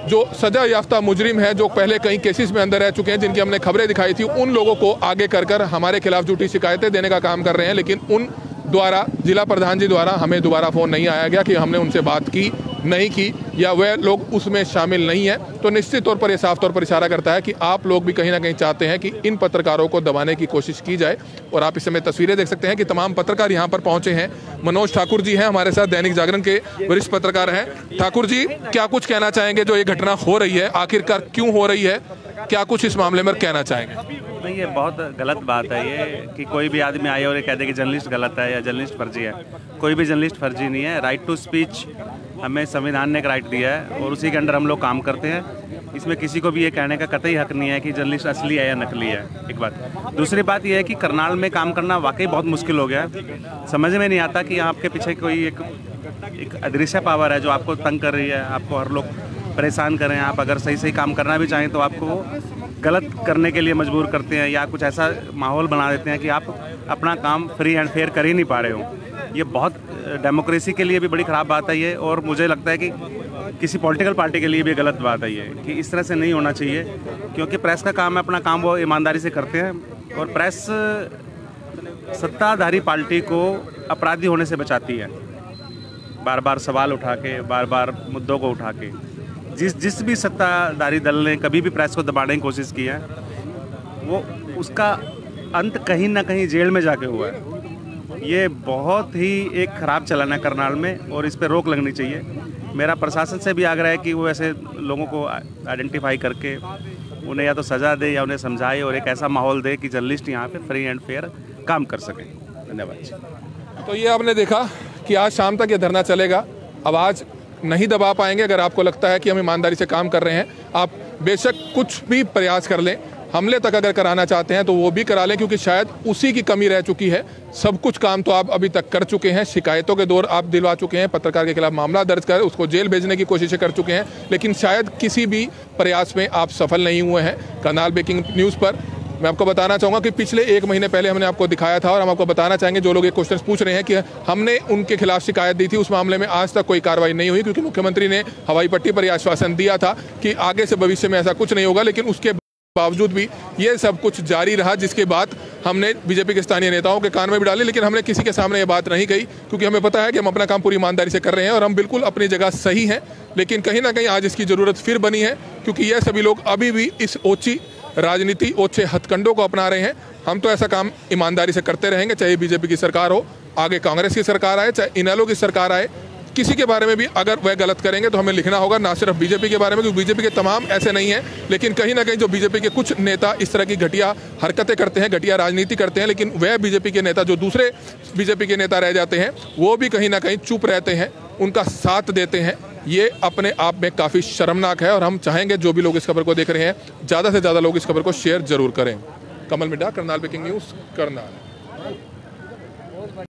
जो सजा याफ्ता मुजरिम है, जो पहले कई केसेस में अंदर रह चुके हैं, जिनकी हमने खबरें दिखाई थी, उन लोगों को आगे कर हमारे खिलाफ झूठी शिकायतें देने का काम कर रहे हैं। लेकिन उन द्वारा, जिला प्रधान जी द्वारा हमें दोबारा फ़ोन नहीं आया गया कि हमने उनसे बात की नहीं की या वह लोग उसमें शामिल नहीं है। तो निश्चित तौर पर यह साफ तौर पर इशारा करता है कि आप लोग भी कहीं ना कहीं चाहते हैं कि इन पत्रकारों को दबाने की कोशिश की जाए। और आप इस समय तस्वीरें देख सकते हैं कि तमाम पत्रकार यहाँ पर पहुंचे हैं। मनोज ठाकुर जी हैं हमारे साथ, दैनिक जागरण के वरिष्ठ पत्रकार हैं। ठाकुर जी, क्या कुछ कहना चाहेंगे? जो ये घटना हो रही है आखिरकार क्यों हो रही है, क्या कुछ इस मामले में कहना चाहेंगे? नहीं, ये बहुत गलत बात है ये कि कोई भी आदमी आए और ये कह दे कि जर्नलिस्ट गलत है या जर्नलिस्ट फर्जी है। कोई भी जर्नलिस्ट फर्जी नहीं है। राइट टू स्पीच हमें संविधान ने एक राइट दिया है और उसी के अंडर हम लोग काम करते हैं। इसमें किसी को भी ये कहने का कतई हक नहीं है कि जर्नलिस्ट असली है या नकली है। एक बात। दूसरी बात ये है कि करनाल में काम करना वाकई बहुत मुश्किल हो गया है। समझ में नहीं आता कि आपके पीछे कोई एक अदृश्य पावर है जो आपको तंग कर रही है, आपको हर लोग परेशान कर रहे हैं। आप अगर सही काम करना भी चाहें तो आपको गलत करने के लिए मजबूर करते हैं या कुछ ऐसा माहौल बना देते हैं कि आप अपना काम फ्री एंड फेयर कर ही नहीं पा रहे हो। ये बहुत डेमोक्रेसी के लिए भी बड़ी ख़राब बात है ये, और मुझे लगता है कि किसी पॉलिटिकल पार्टी के लिए भी गलत बात है ये कि इस तरह से नहीं होना चाहिए, क्योंकि प्रेस का काम है, अपना काम वो ईमानदारी से करते हैं। और प्रेस सत्ताधारी पार्टी को अपराधी होने से बचाती है, बार बार सवाल उठा के, बार बार मुद्दों को उठा के। जिस भी सत्ताधारी दल ने कभी भी प्रेस को दबाने की कोशिश की है, वो उसका अंत कहीं ना कहीं जेल में जाके हुआ है। ये बहुत ही एक ख़राब चलन है करनाल में और इस पर रोक लगनी चाहिए। मेरा प्रशासन से भी आग्रह है कि वो ऐसे लोगों को आइडेंटिफाई करके उन्हें या तो सज़ा दे या उन्हें समझाए और एक ऐसा माहौल दे कि जर्नलिस्ट यहाँ पे फ्री एंड फेयर काम कर सकें। धन्यवाद। तो ये आपने देखा कि आज शाम तक ये धरना चलेगा। आवाज़ नहीं दबा पाएंगे। अगर आपको लगता है कि हम ईमानदारी से काम कर रहे हैं, आप बेशक कुछ भी प्रयास कर लें, हमले तक अगर कराना चाहते हैं तो वो भी करा लें, क्योंकि शायद उसी की कमी रह चुकी है। सब कुछ काम तो आप अभी तक कर चुके हैं, शिकायतों के दौर आप दिलवा चुके हैं, पत्रकार के खिलाफ मामला दर्ज कर उसको जेल भेजने की कोशिशें कर चुके हैं, लेकिन शायद किसी भी प्रयास में आप सफल नहीं हुए हैं। करनाल ब्रेकिंग न्यूज़ पर मैं आपको बताना चाहूँगा कि पिछले 1 महीने पहले हमने आपको दिखाया था, और हम आपको बताना चाहेंगे, जो लोग ये क्वेश्चन पूछ रहे हैं कि हमने उनके खिलाफ शिकायत दी थी, उस मामले में आज तक कोई कार्रवाई नहीं हुई, क्योंकि मुख्यमंत्री ने हवाई पट्टी पर यह आश्वासन दिया था कि आगे से भविष्य में ऐसा कुछ नहीं होगा। लेकिन उसके बावजूद भी ये सब कुछ जारी रहा, जिसके बाद हमने बीजेपी के स्थानीय नेताओं के कान में भी डाली, लेकिन हमने किसी के सामने ये बात नहीं कही, क्योंकि हमें पता है कि हम अपना काम पूरी ईमानदारी से कर रहे हैं और हम बिल्कुल अपनी जगह सही हैं। लेकिन कहीं ना कहीं आज इसकी ज़रूरत फिर बनी है, क्योंकि ये सभी लोग अभी भी इस ओछी राजनीति, ओछे हथकंडों को अपना रहे हैं। हम तो ऐसा काम ईमानदारी से करते रहेंगे, चाहे बीजेपी की सरकार हो, आगे कांग्रेस की सरकार आए, चाहे इनेलो की सरकार आए। किसी के बारे में भी अगर वह गलत करेंगे तो हमें लिखना होगा, ना सिर्फ बीजेपी के बारे में, क्योंकि बीजेपी के तमाम ऐसे नहीं हैं, लेकिन कहीं ना कहीं जो बीजेपी के कुछ नेता इस तरह की घटिया हरकतें करते हैं, घटिया राजनीति करते हैं, लेकिन वह बीजेपी के नेता जो दूसरे बीजेपी के नेता रह जाते हैं, वो भी कहीं ना कहीं चुप रहते हैं, उनका साथ देते हैं। ये अपने आप में काफ़ी शर्मनाक है, और हम चाहेंगे जो भी लोग इस खबर को देख रहे हैं, ज़्यादा से ज़्यादा लोग इस खबर को शेयर जरूर करें। कमल मिड्डा, करनाल ब्रेकिंग न्यूज़, करनाल।